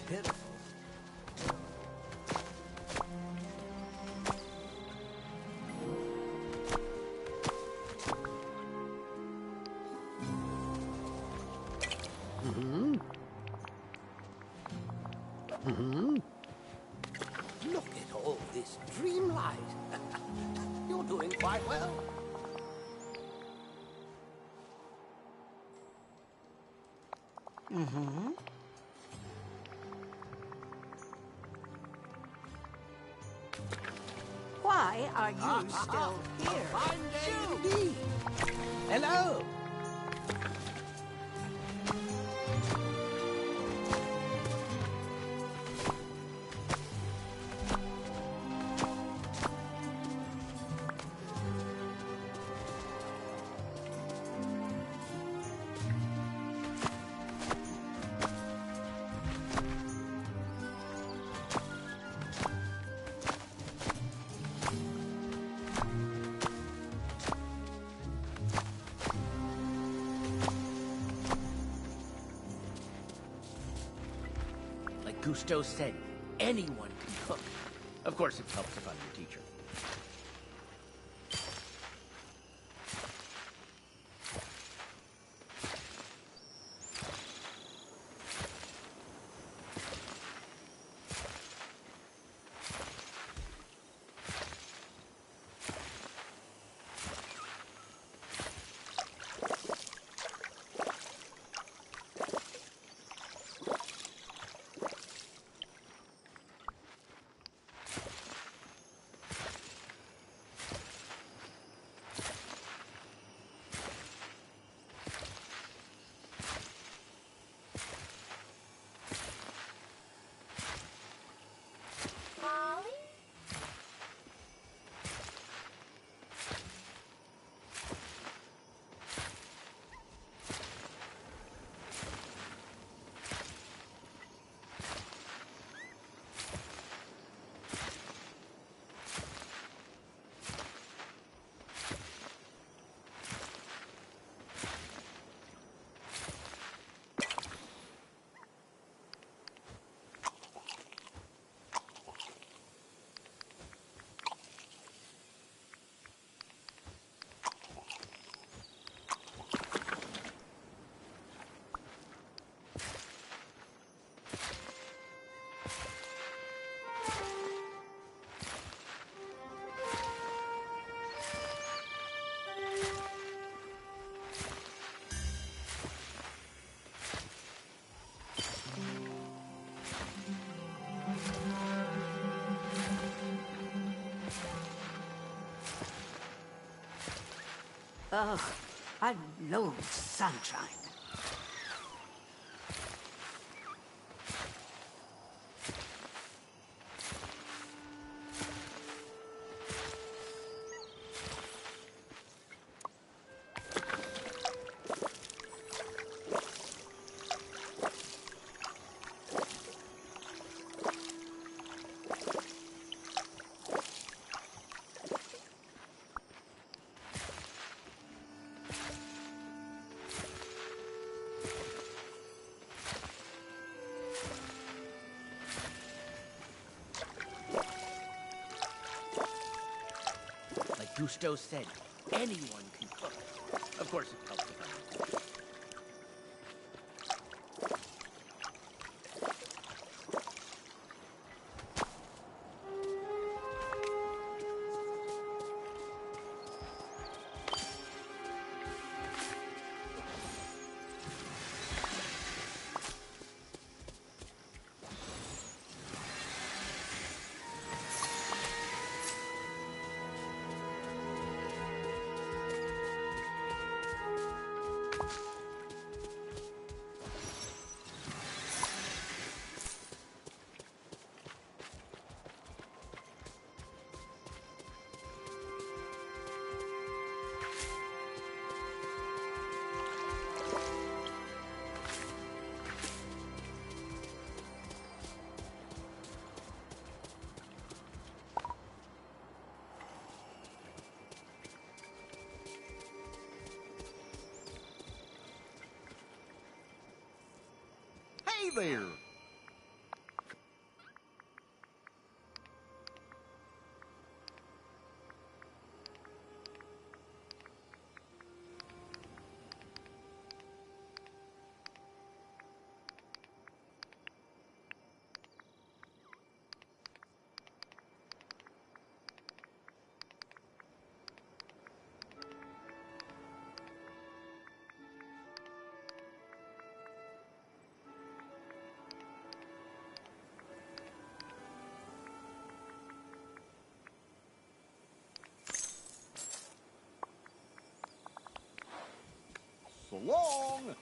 Pitiful. Look at all this Dreamlight. You're doing quite well. Why are you still here? Fine day indeed. Hello. Gusto said anyone can cook. Of course, it helps if I'm your teacher. Oh, I loathe sunshine. Like Gusto said, anyone can cook. Of course, it helps if I'm your teacher. Hey there! So long!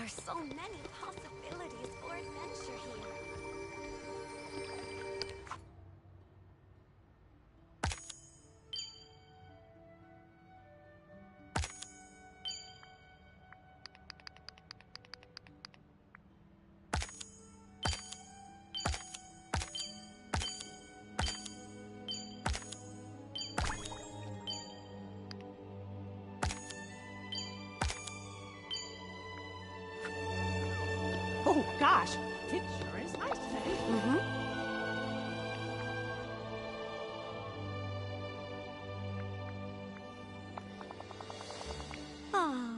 are so many possibilities for adventure here. Oh, gosh. It sure is nice today. Mm-hmm. Oh.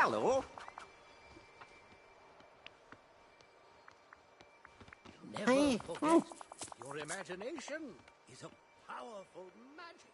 Hello. Never forget, your imagination is a powerful magic.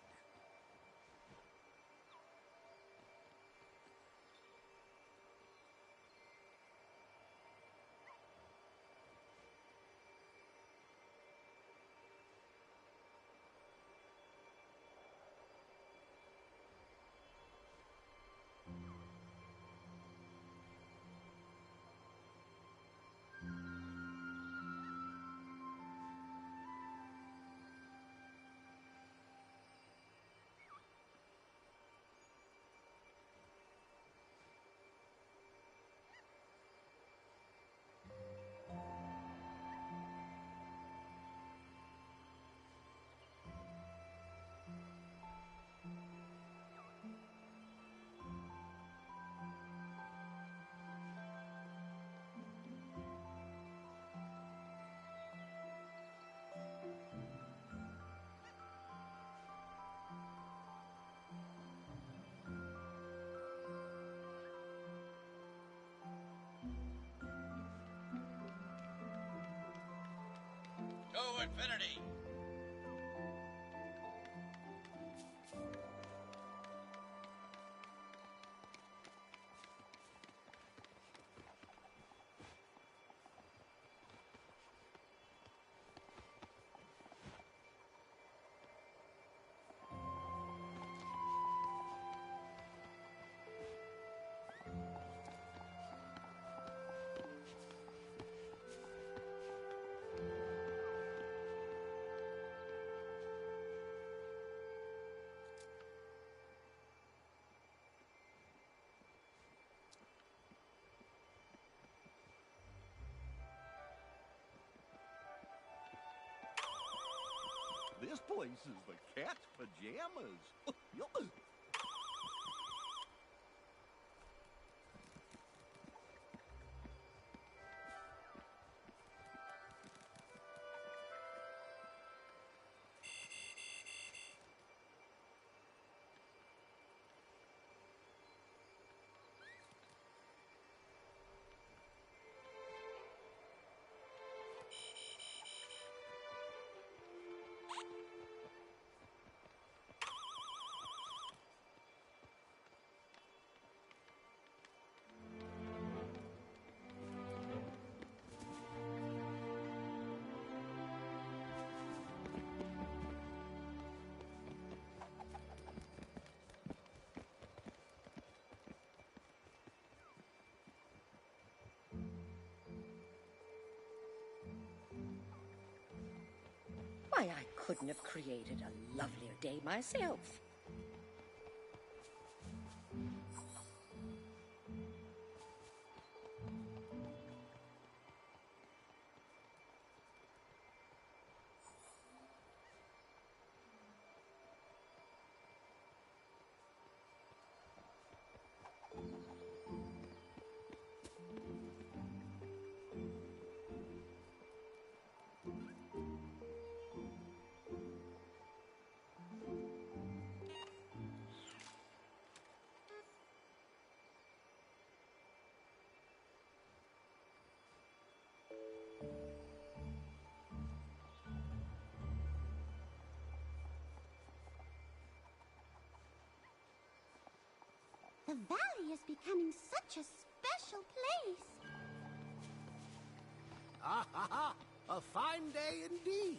To infinity. This place is the cat's pajamas. Why, I couldn't have created a lovelier day myself. The valley is becoming such a special place. Ah ha ha! A fine day indeed.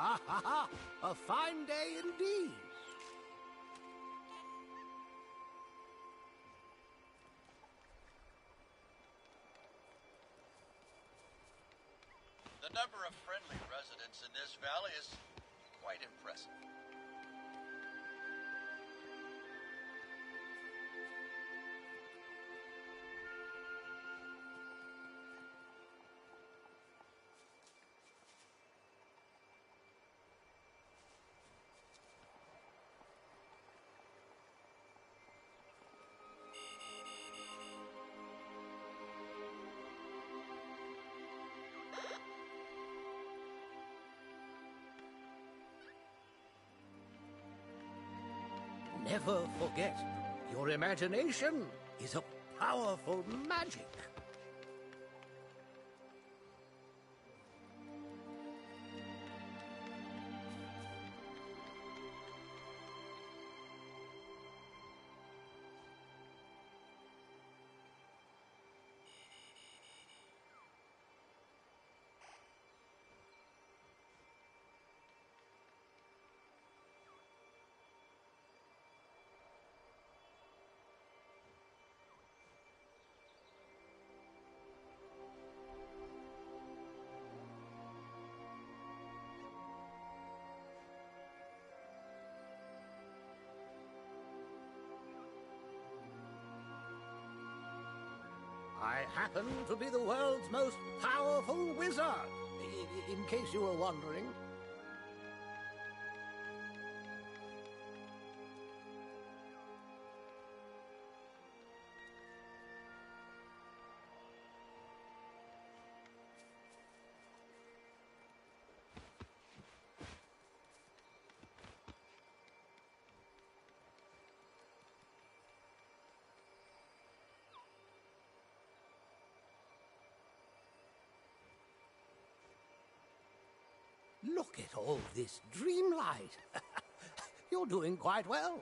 Ah ha ha! A fine day indeed. The The number of friendly residents in this valley is quite impressive. Never forget, your imagination is a powerful magic. I happen to be the world's most powerful wizard, in case you were wondering. Look at all this Dreamlight. You're doing quite well.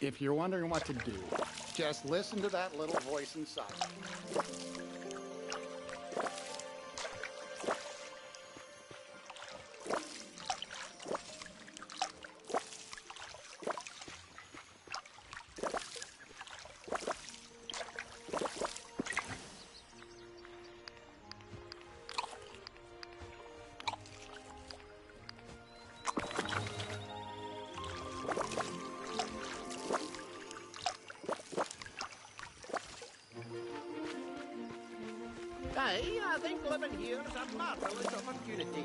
If you're wondering what to do, just listen to that little voice inside. I think living here is a marvelous opportunity.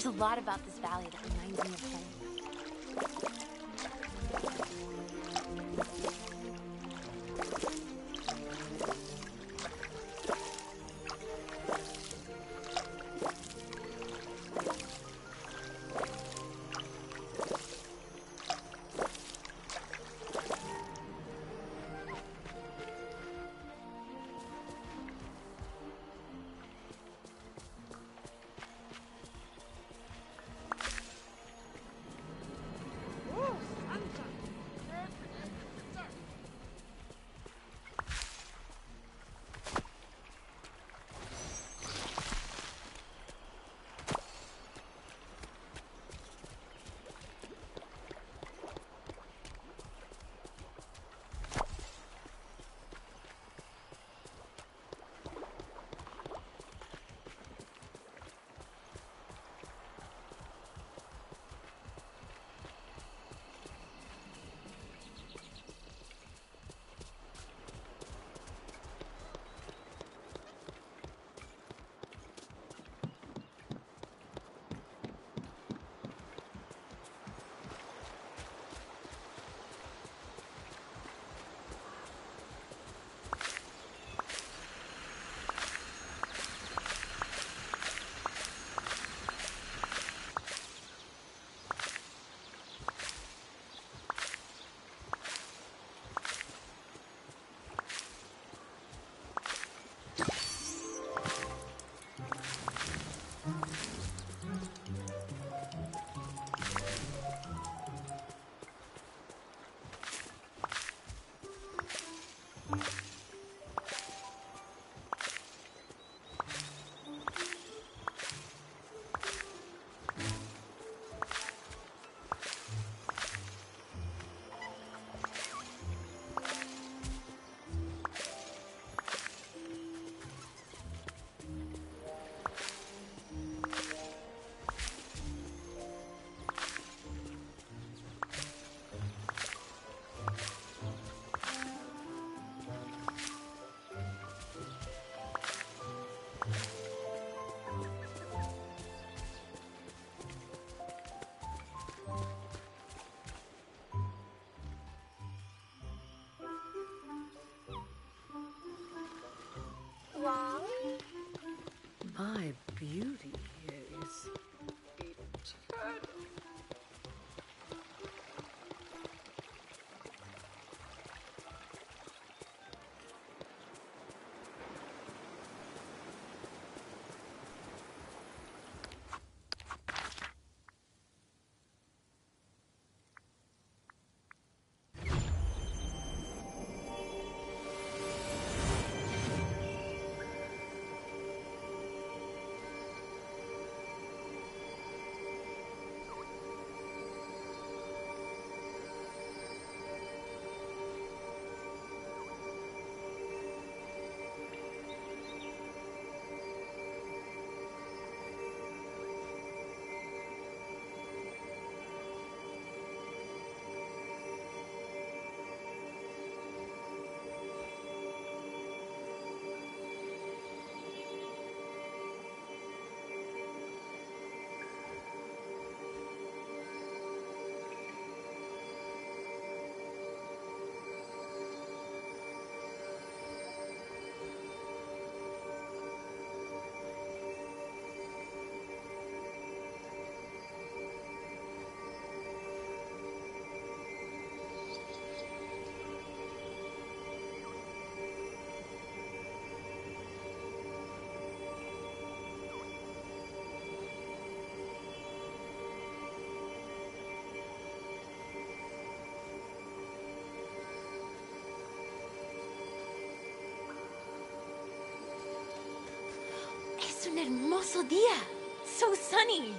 There's a lot about this valley that reminds me of home. un hermoso día. So sunny.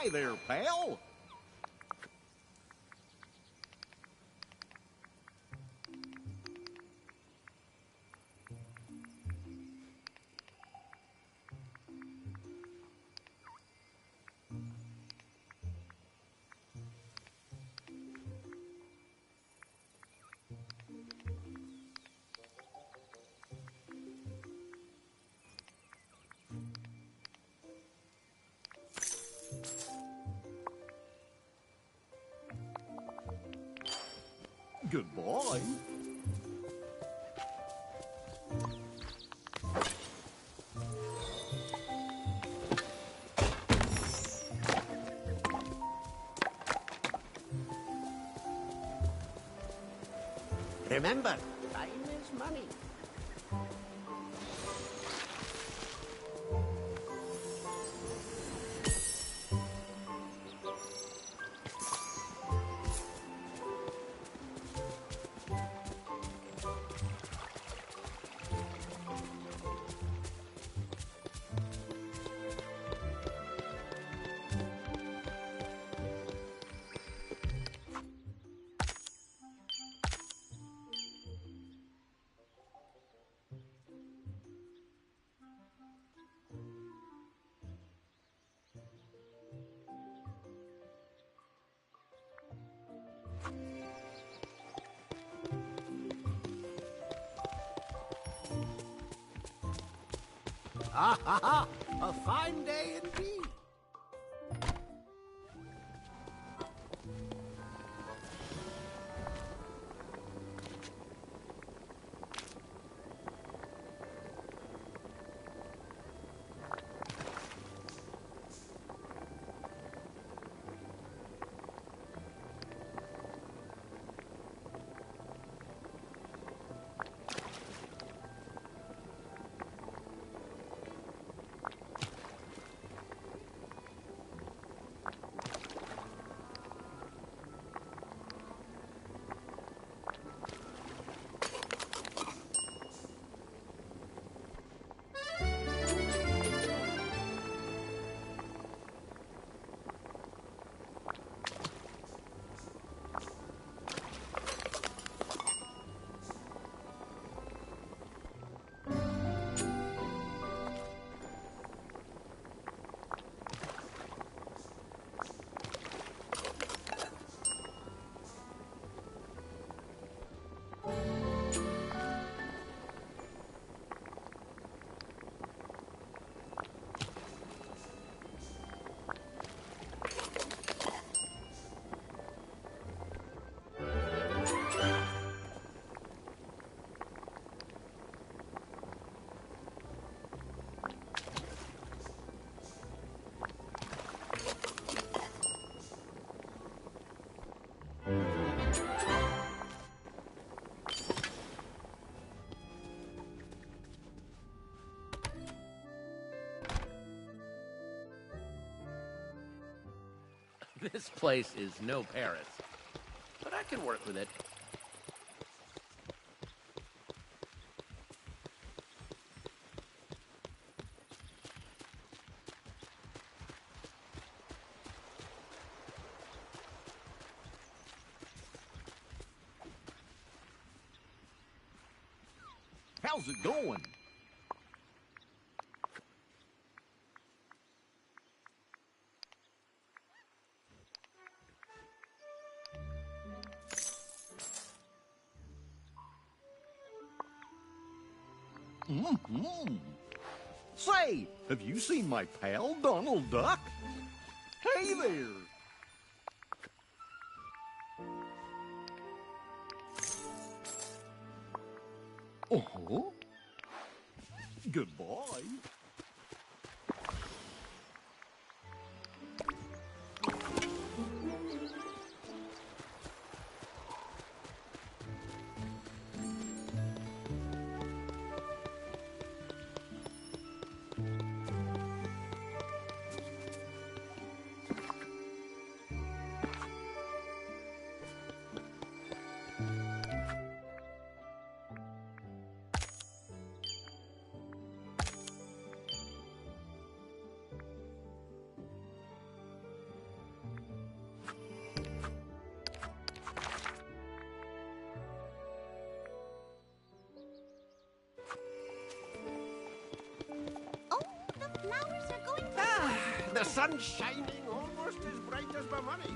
Hi there, pal. Goodbye. Remember, time is money. Ha ha ha! A fine day indeed. This place is no Paris, but I can work with it. How's it going? Mm-hmm. Say, have you seen my pal, Donald Duck? Hey there! Uh-huh. Goodbye. sun's shining almost as bright as my money.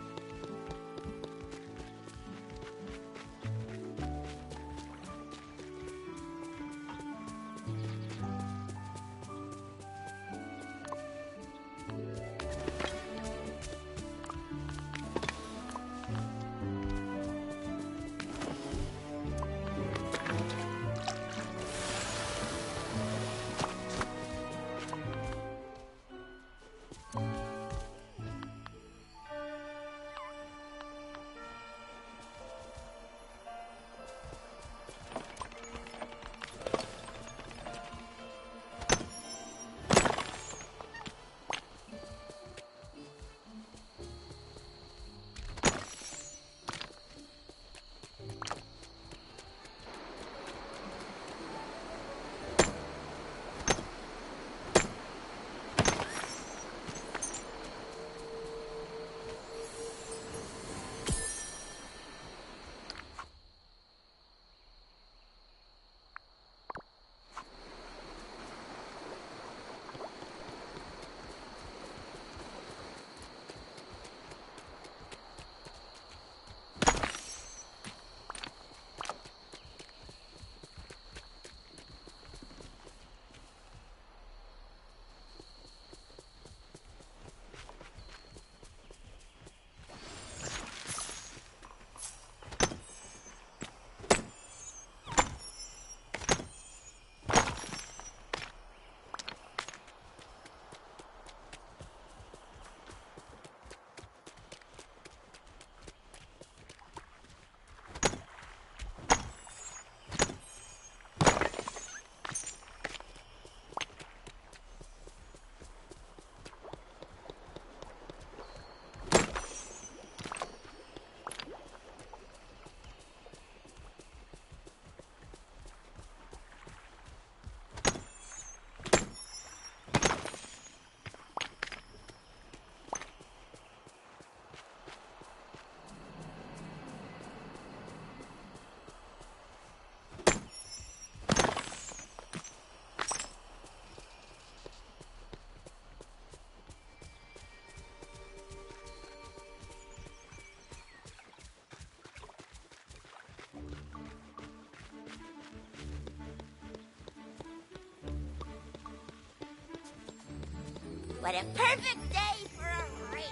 What a perfect day for a race!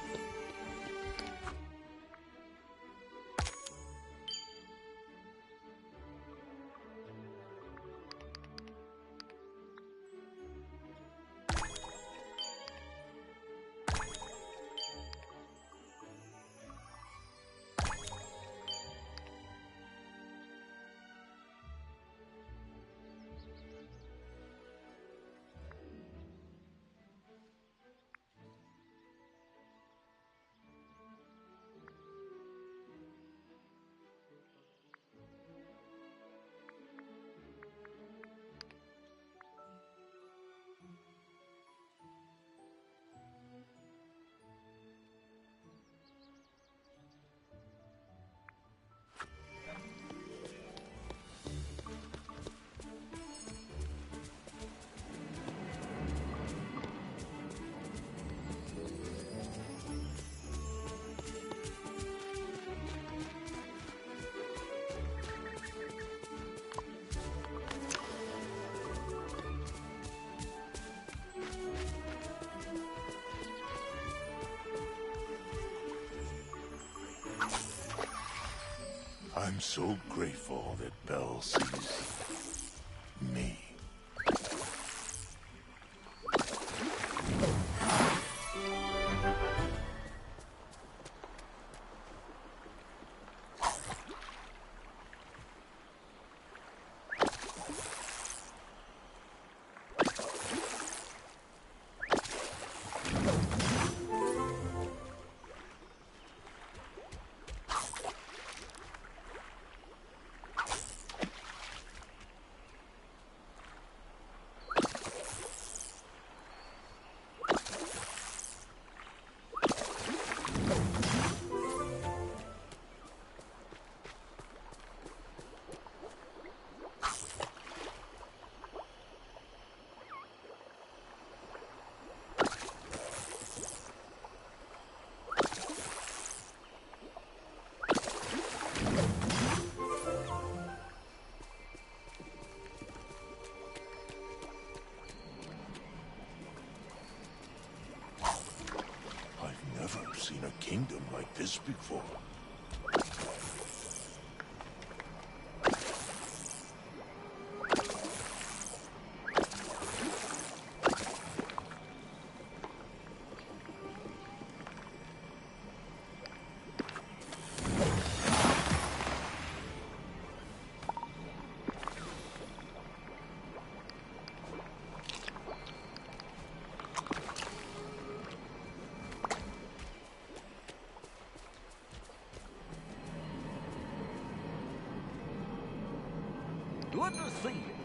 I'm so grateful that Belle sees me. kingdom like this before. Good to see you.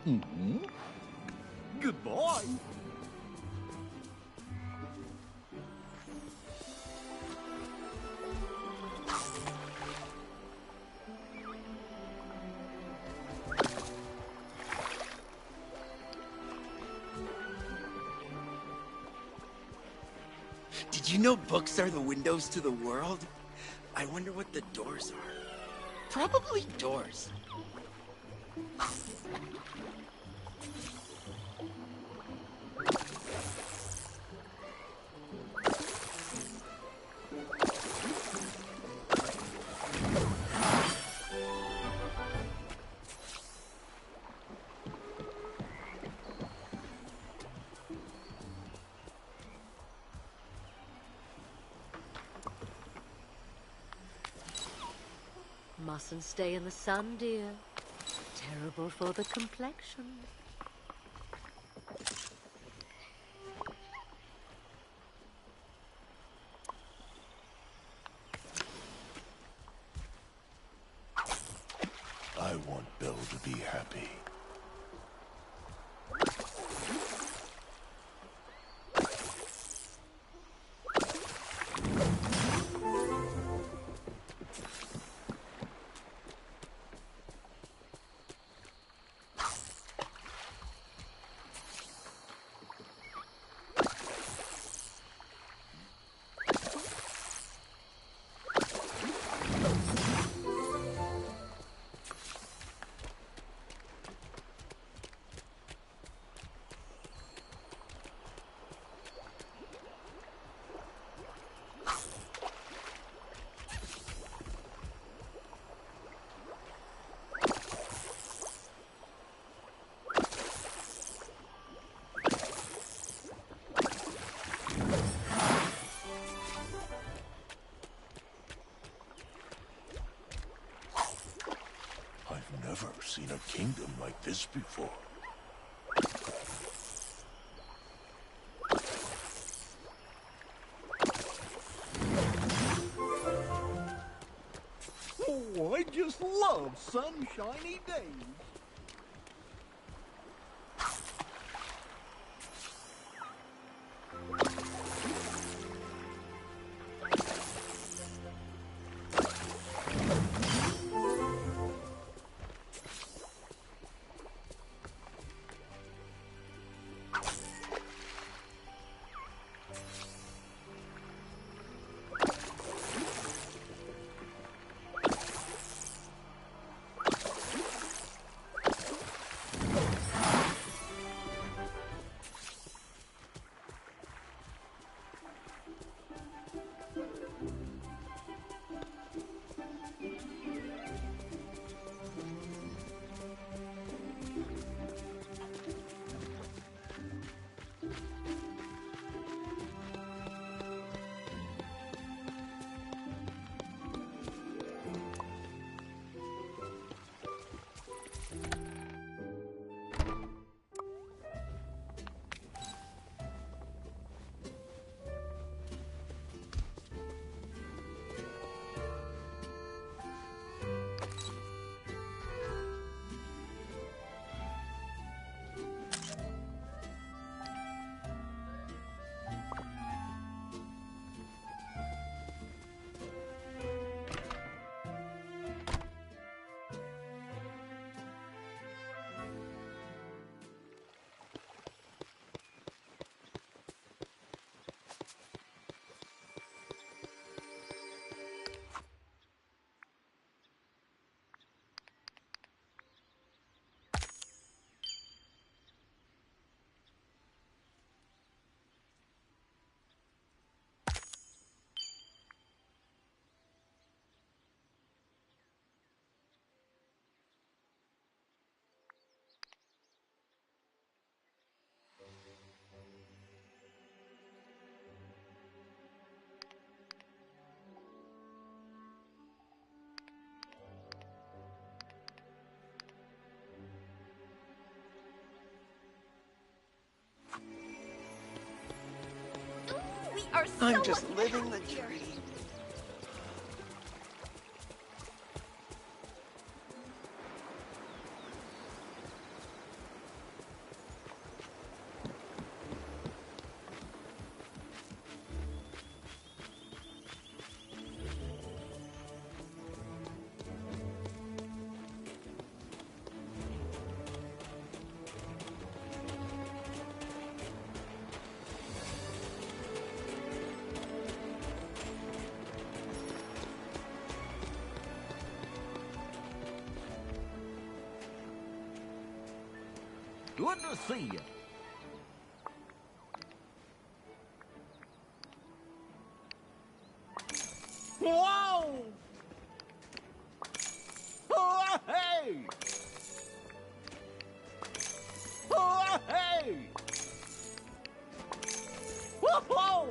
Mm-hmm. Goodbye. Did you know books are the windows to the world? I wonder what the doors are. Probably doors. Mustn't stay in the sun, dear. Terrible for the complexion. I want Belle to be happy. I've never seen a kingdom like this before. Oh, I just love sunshiny days. are so I'm just lucky to living have the you here. dream. Good to see you. Whoa! Oh, hey! Oh, hey! Whoa!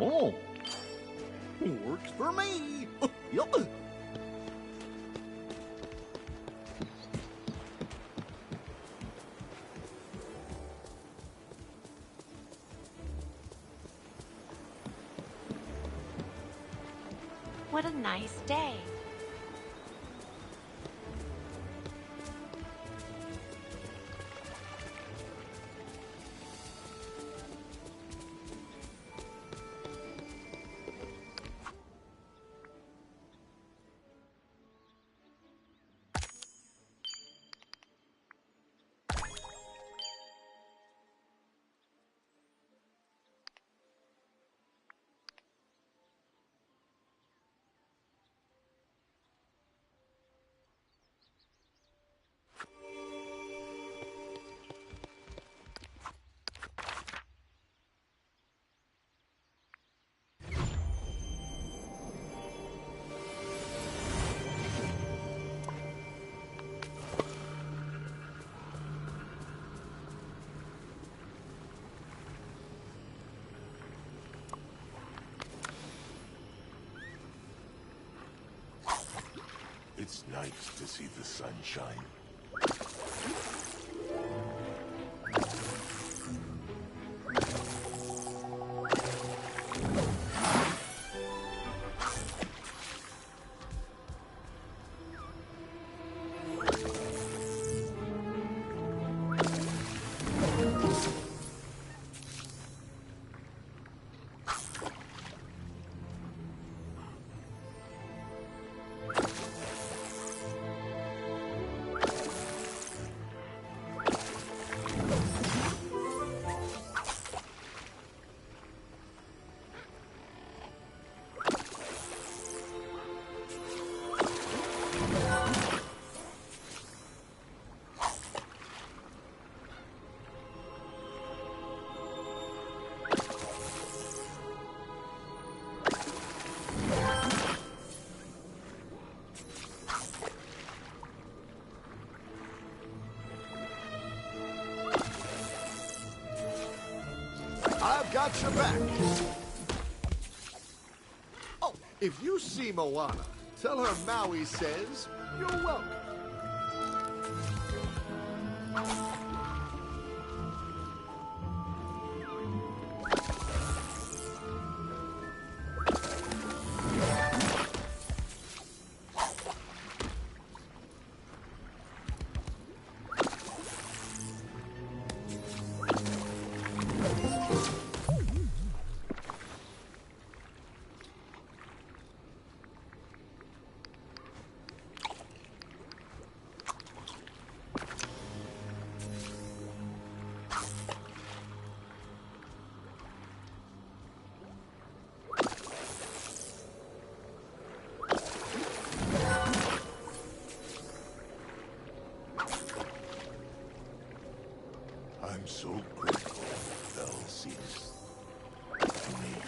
Oh, works for me. Yup. What a nice day. It's nice to see the sunshine. I've got your back. Oh, if you see Moana, tell her Maui says you're welcome. I'm so grateful Belle sees me.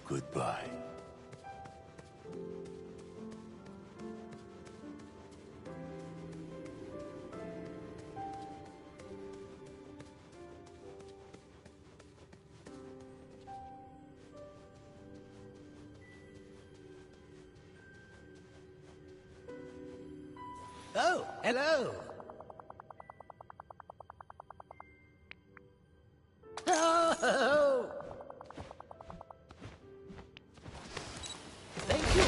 Goodbye. Oh, hello. Oh! Thank you.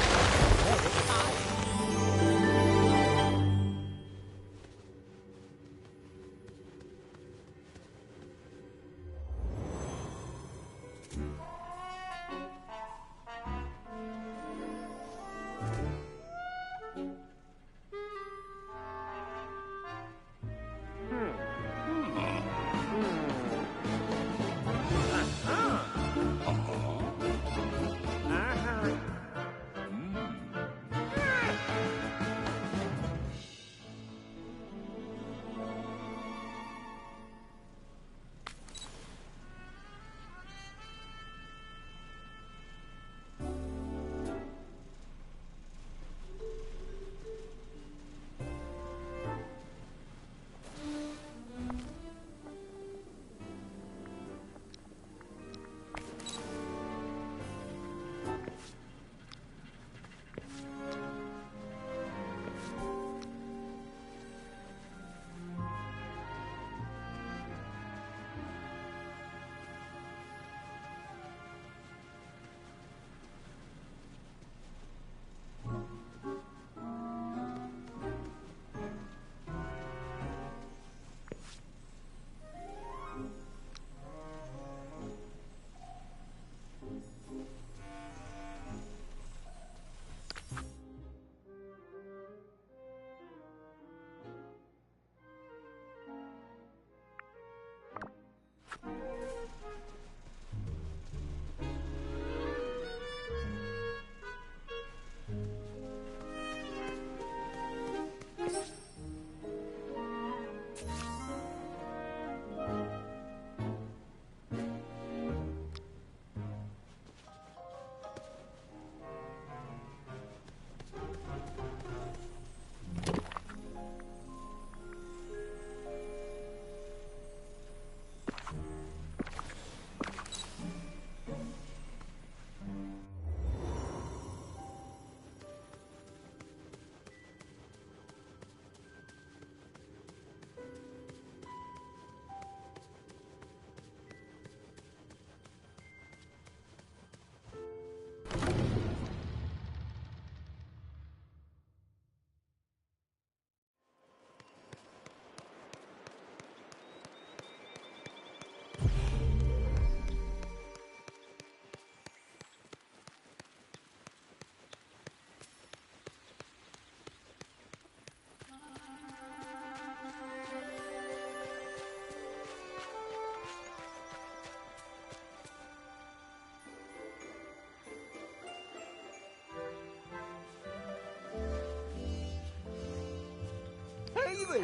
Hey there!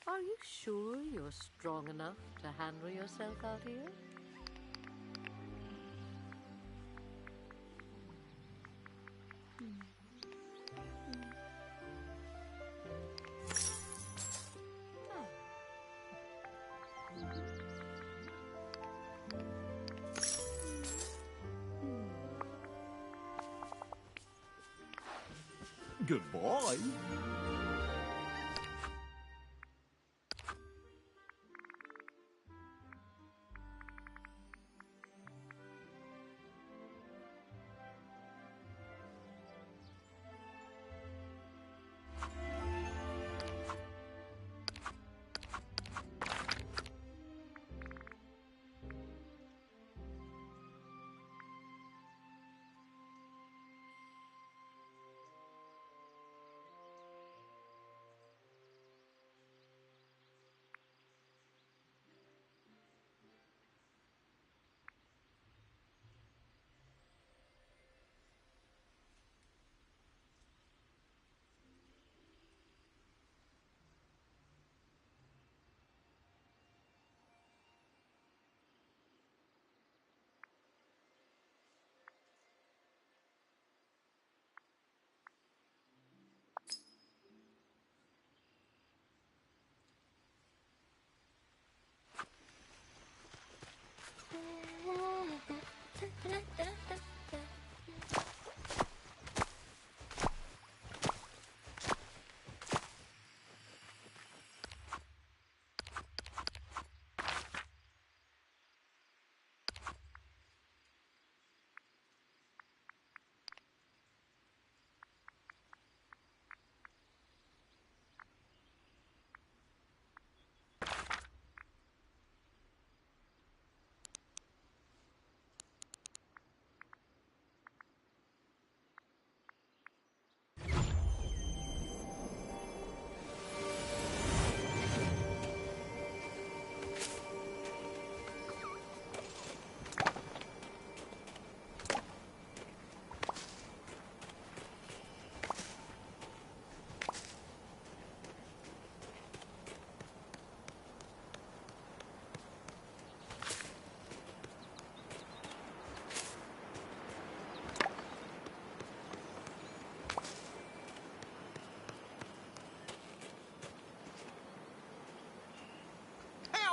Are you sure you're strong enough to handle yourself out here? Goodbye.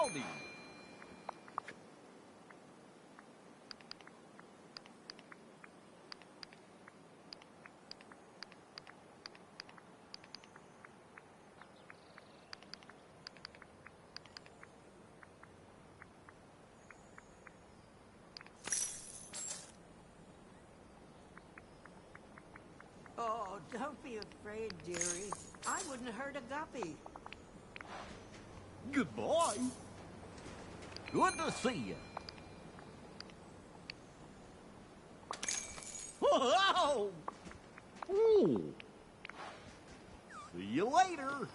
Howdy. Oh, don't be afraid, dearie. I wouldn't hurt a guppy. Goodbye. Good to see you. Whoa! Ooh. See you later.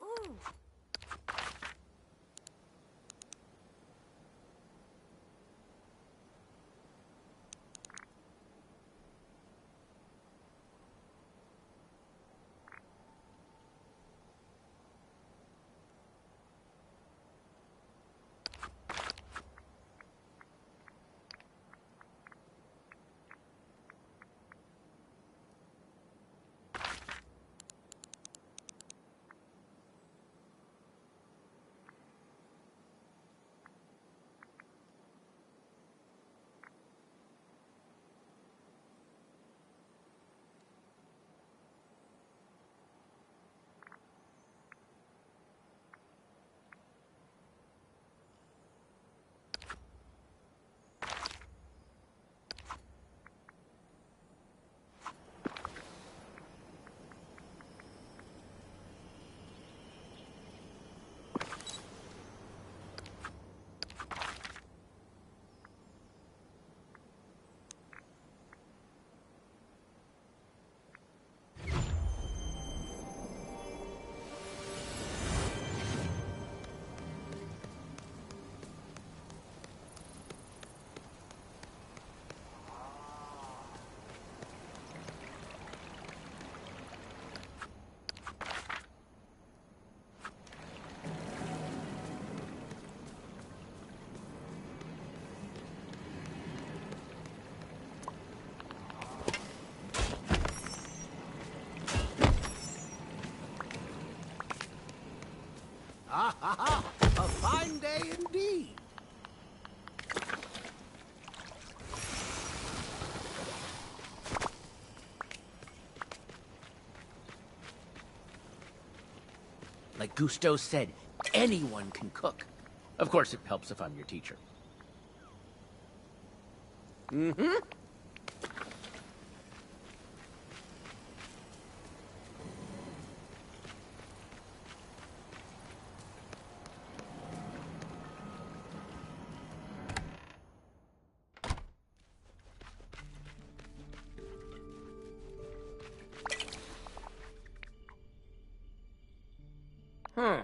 Ooh. Ha ha ha! A fine day indeed. Like Gusteau said, anyone can cook. Of course, it helps if I'm your teacher. Mm-hmm. Huh.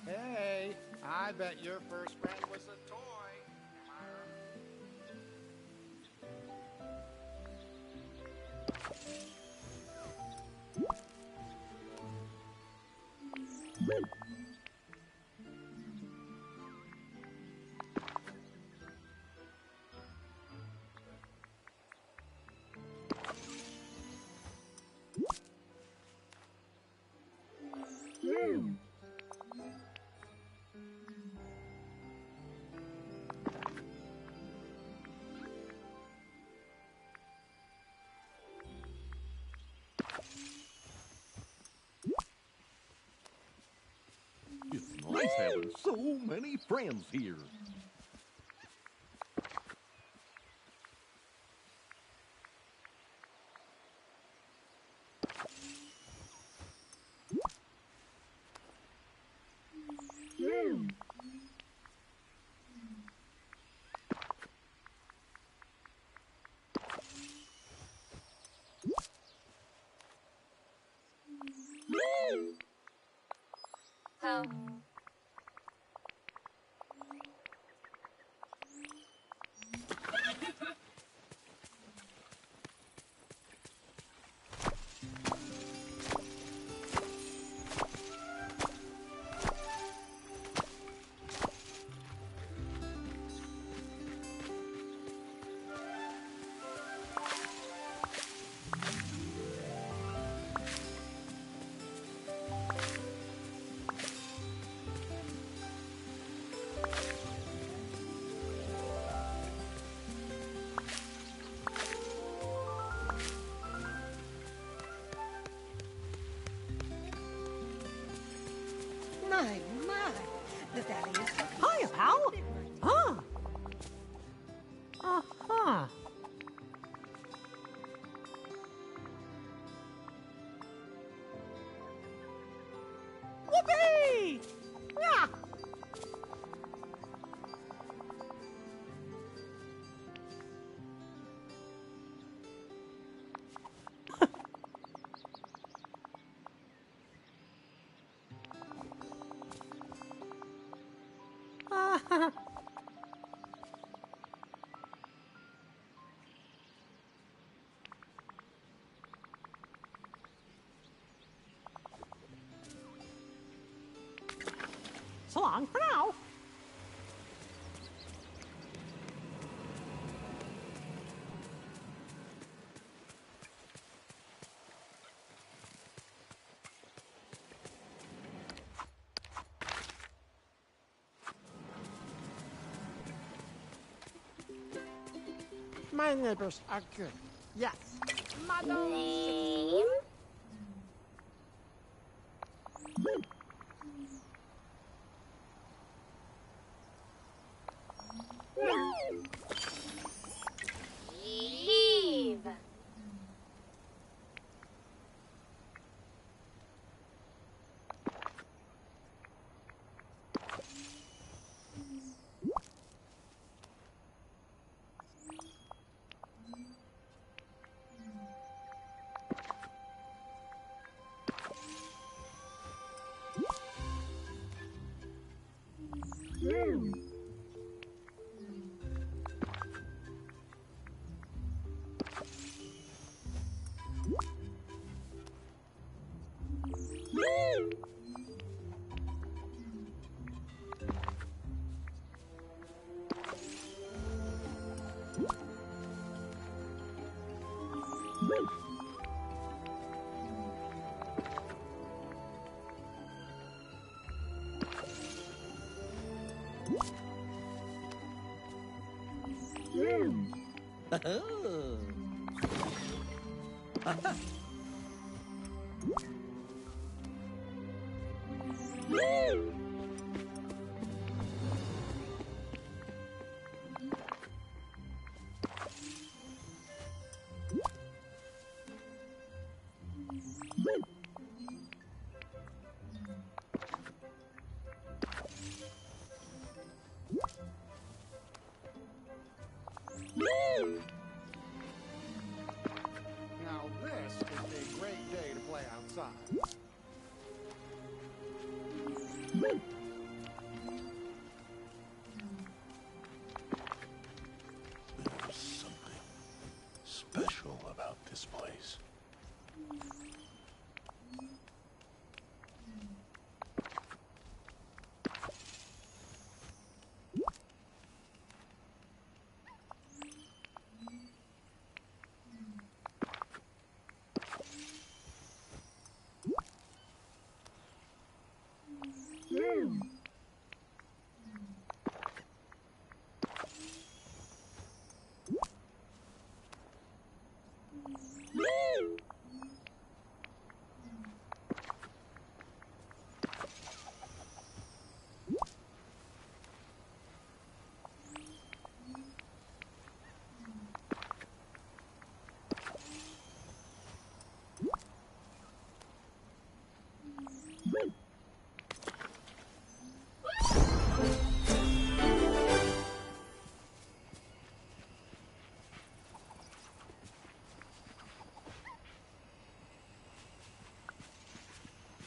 Hey, I bet your first friend was a toy. It's nice having so many friends here. My, the valley is... Hiya, pal. Huh. Uh-huh. Whoopee! Yeah. So long for now. My neighbors are good. Yes. Model citizen. Leave. Now this is a great day to play outside. There's something special about this place.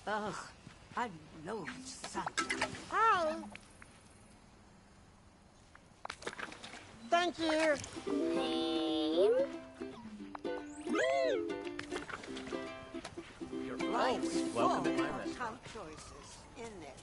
Ugh, I loathe sun. Hi. Thank you. You're Life's always full welcome at my of restaurant. tough choices, isn't it?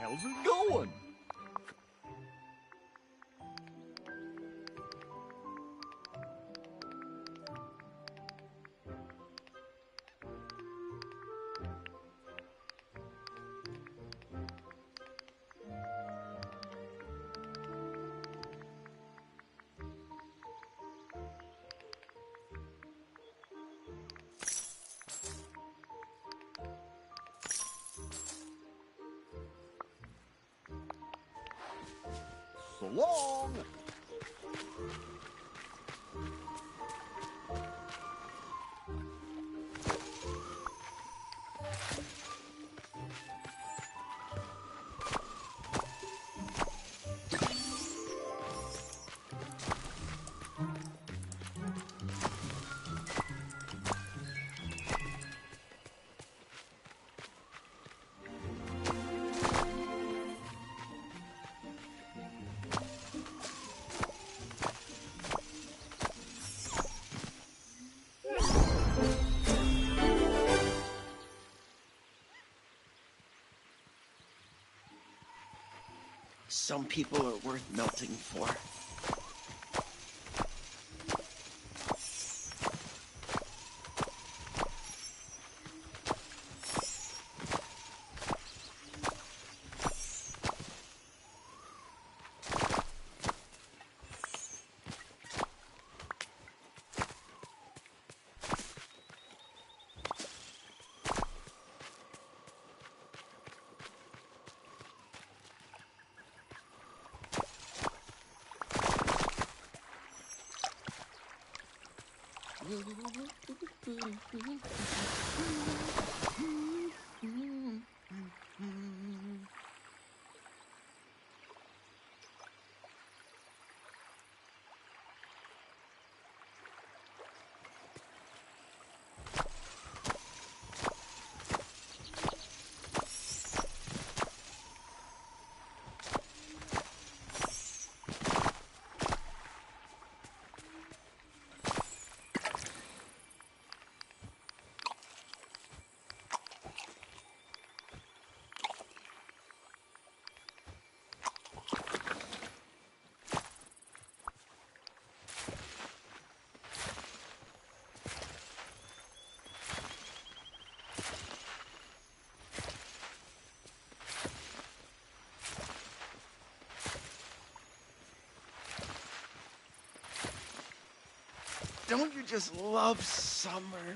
How's it going? So long! Some people are worth melting for. Don't you just love summer?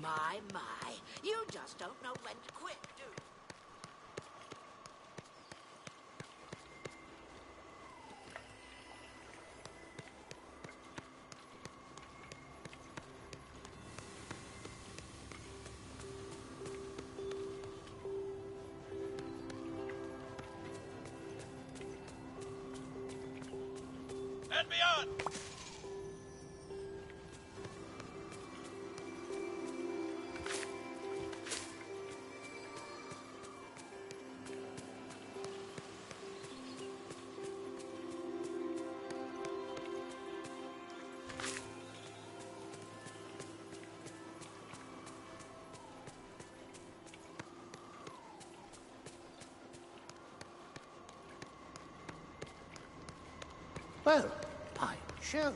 My, you just don't know when to quit, do you? And beyond! Well, I shall.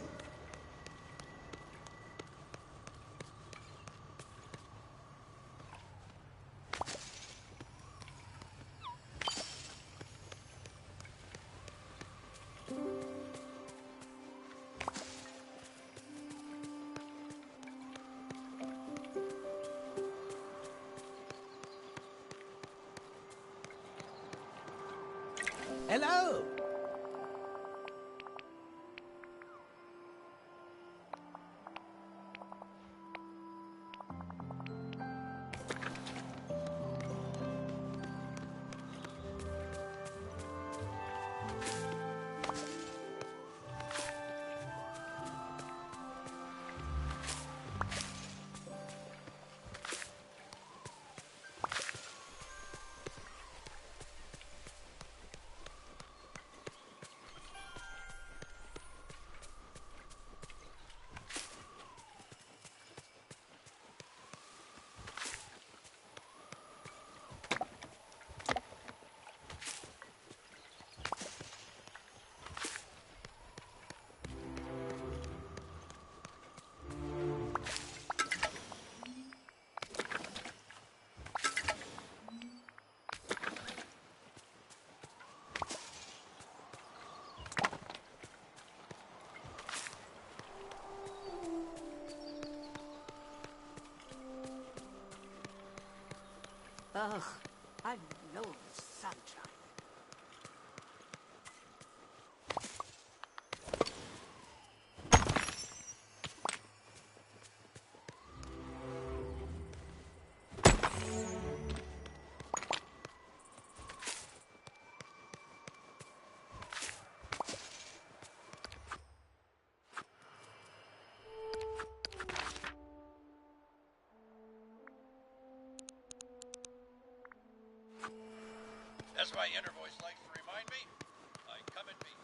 Hello. Ugh, I know the sunshine. As my inner voice likes to remind me, I come in peace.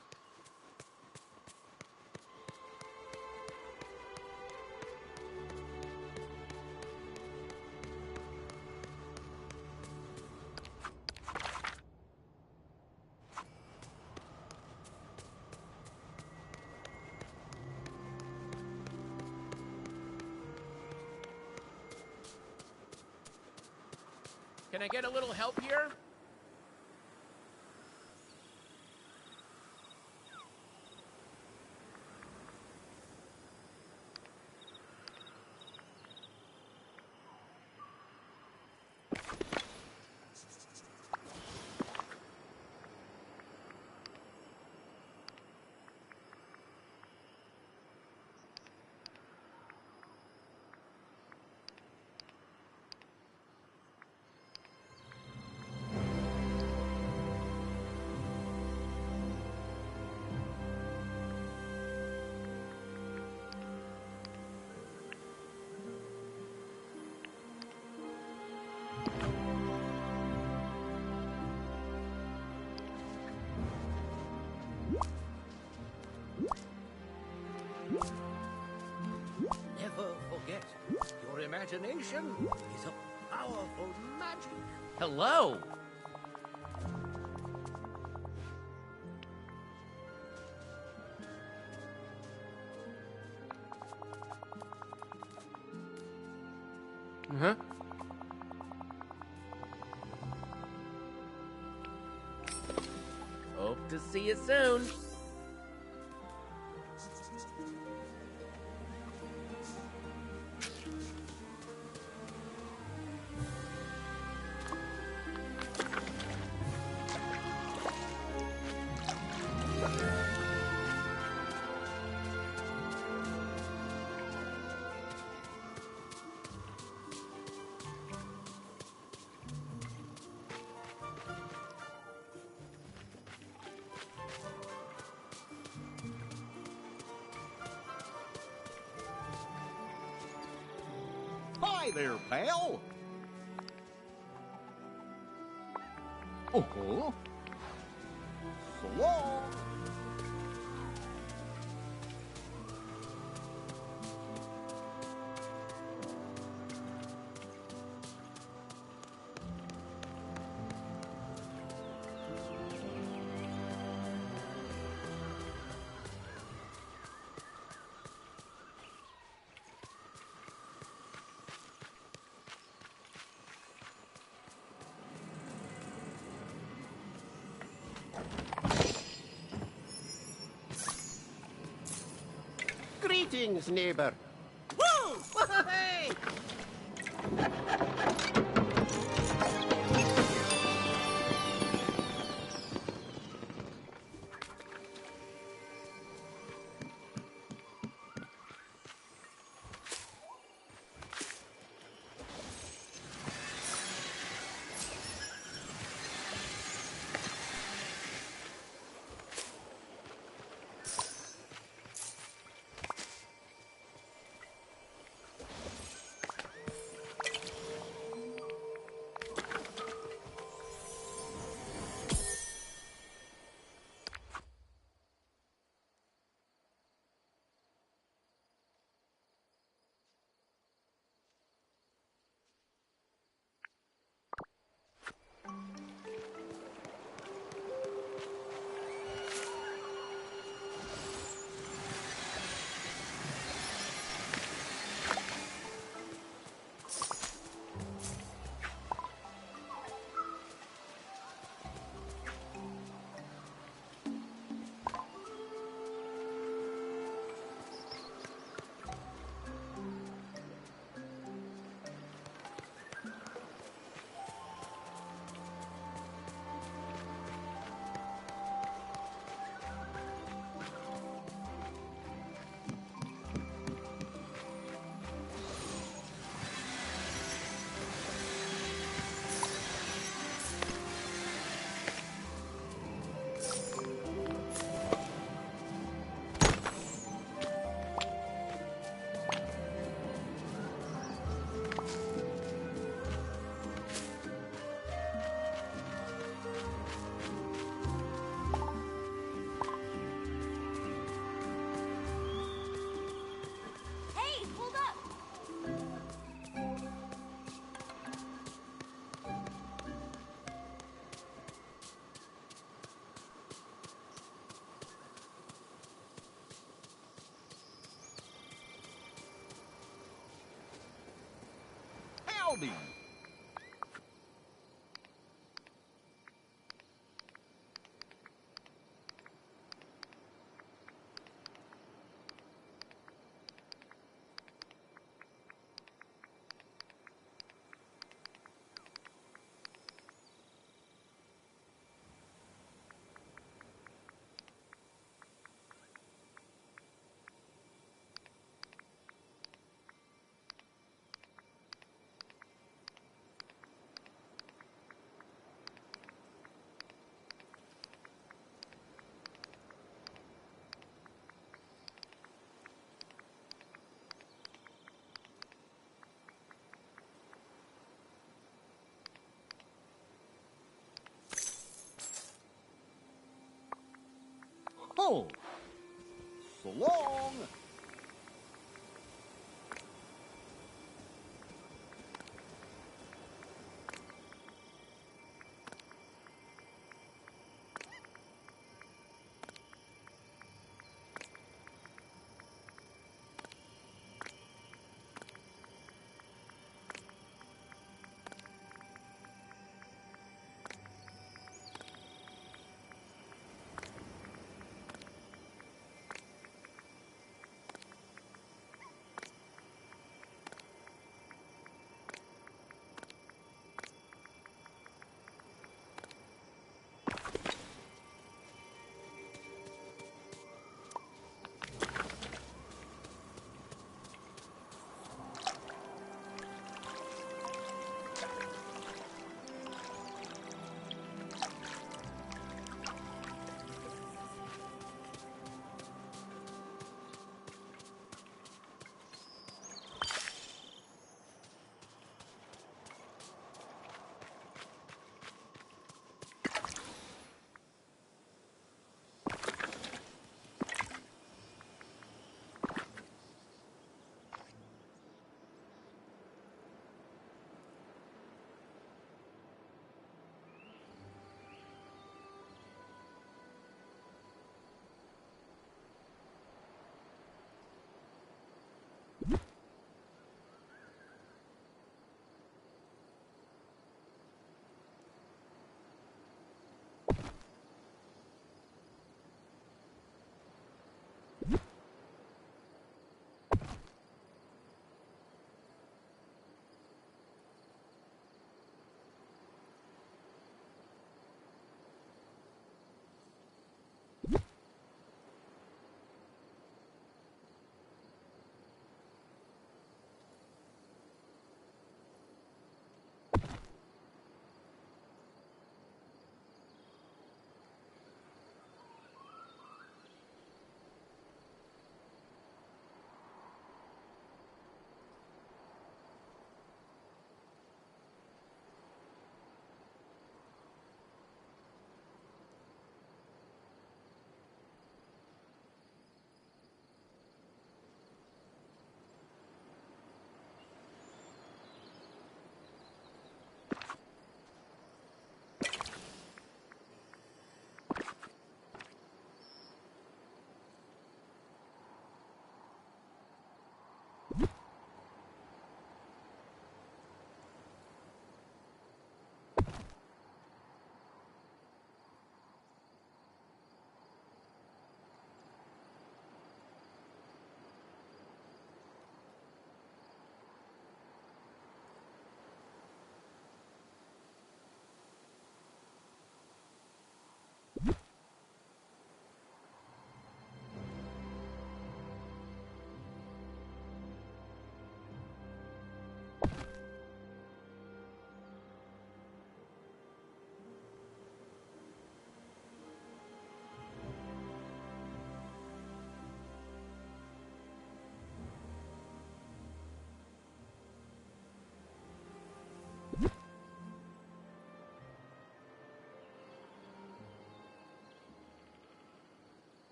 Can I get a little help here? Never forget, your imagination is a powerful magic. Hello. Huh? Hope to see you soon. Hi there, pal. Uh-huh. So long. Greetings, neighbor. Woo! Hey! Hey, hold up! Howdy. Oh, so long.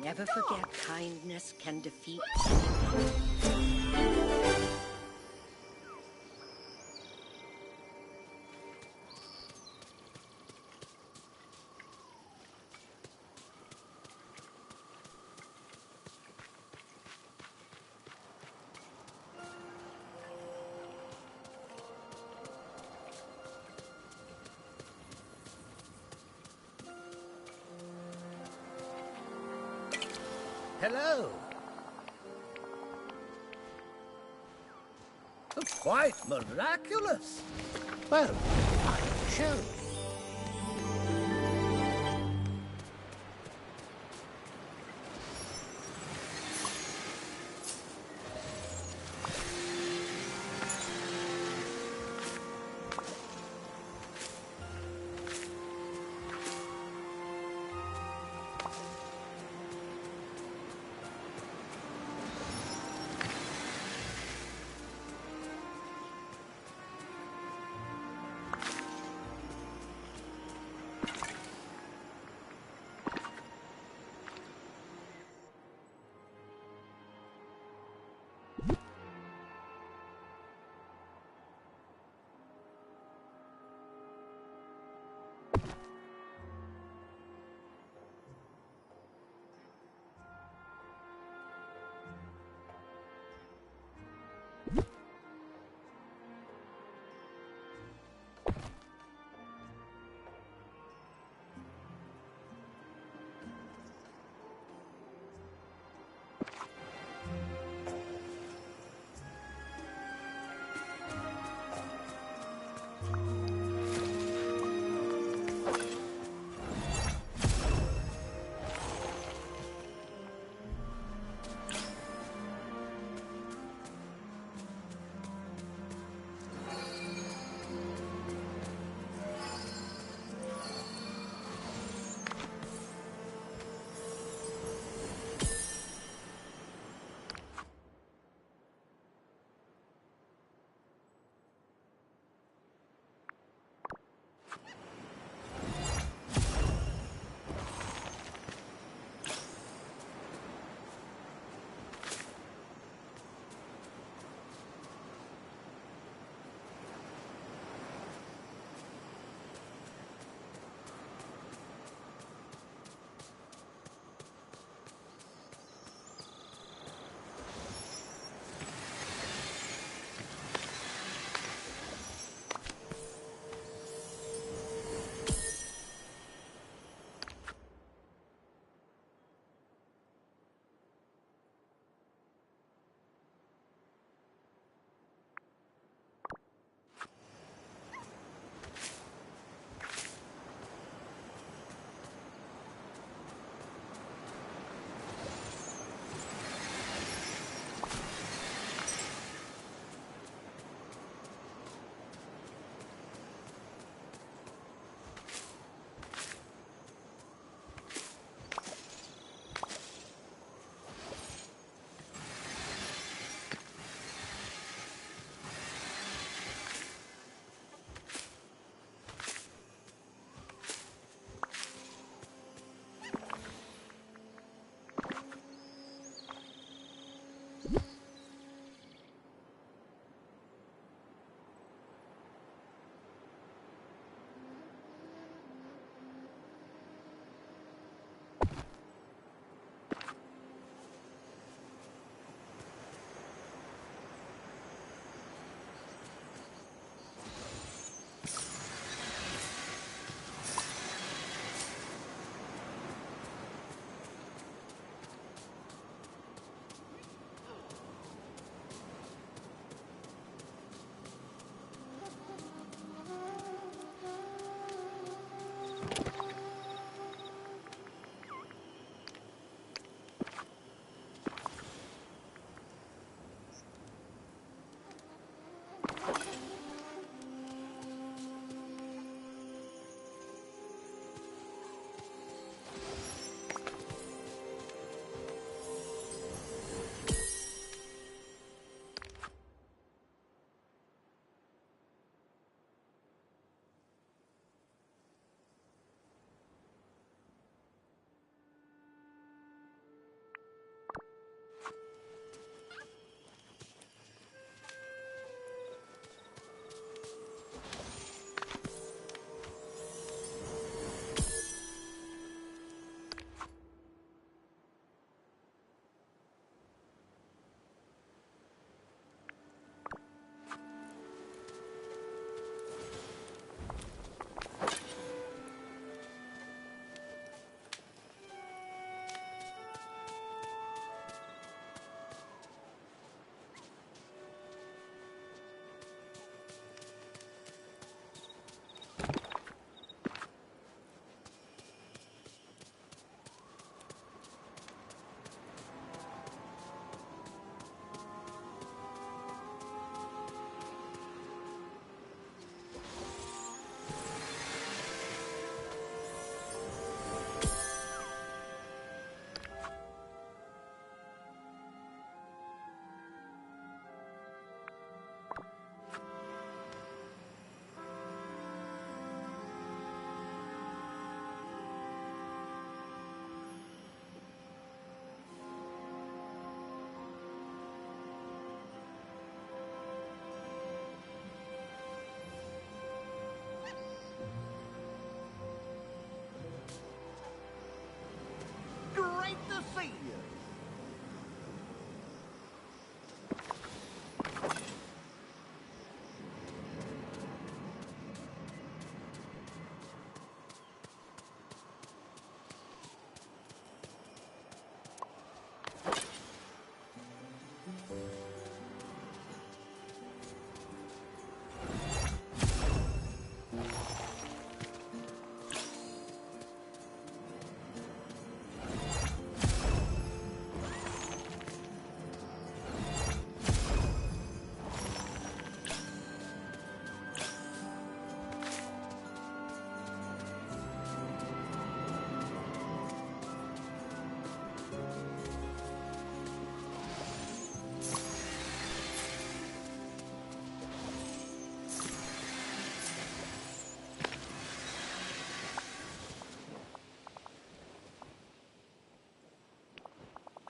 Never forget kindness can defeat Hello. Quite miraculous. Well, I show.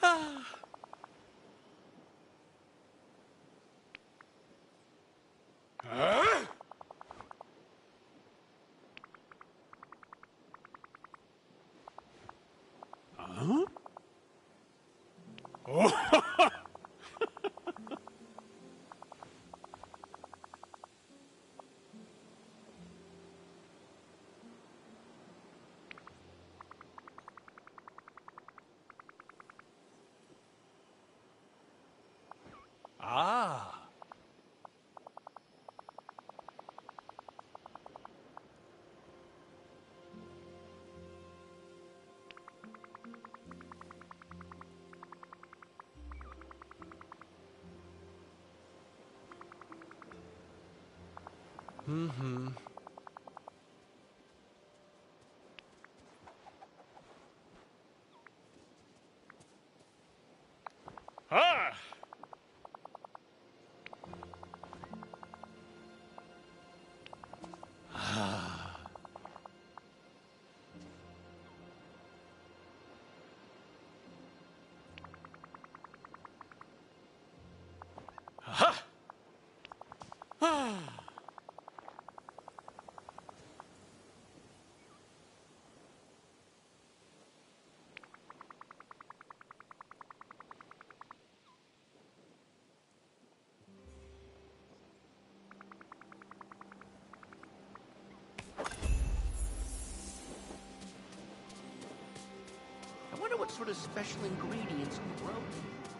Huh? Huh? Oh. Ah. Mm-hmm. Ah. Aha. Ah. I wonder what sort of special ingredients grow here.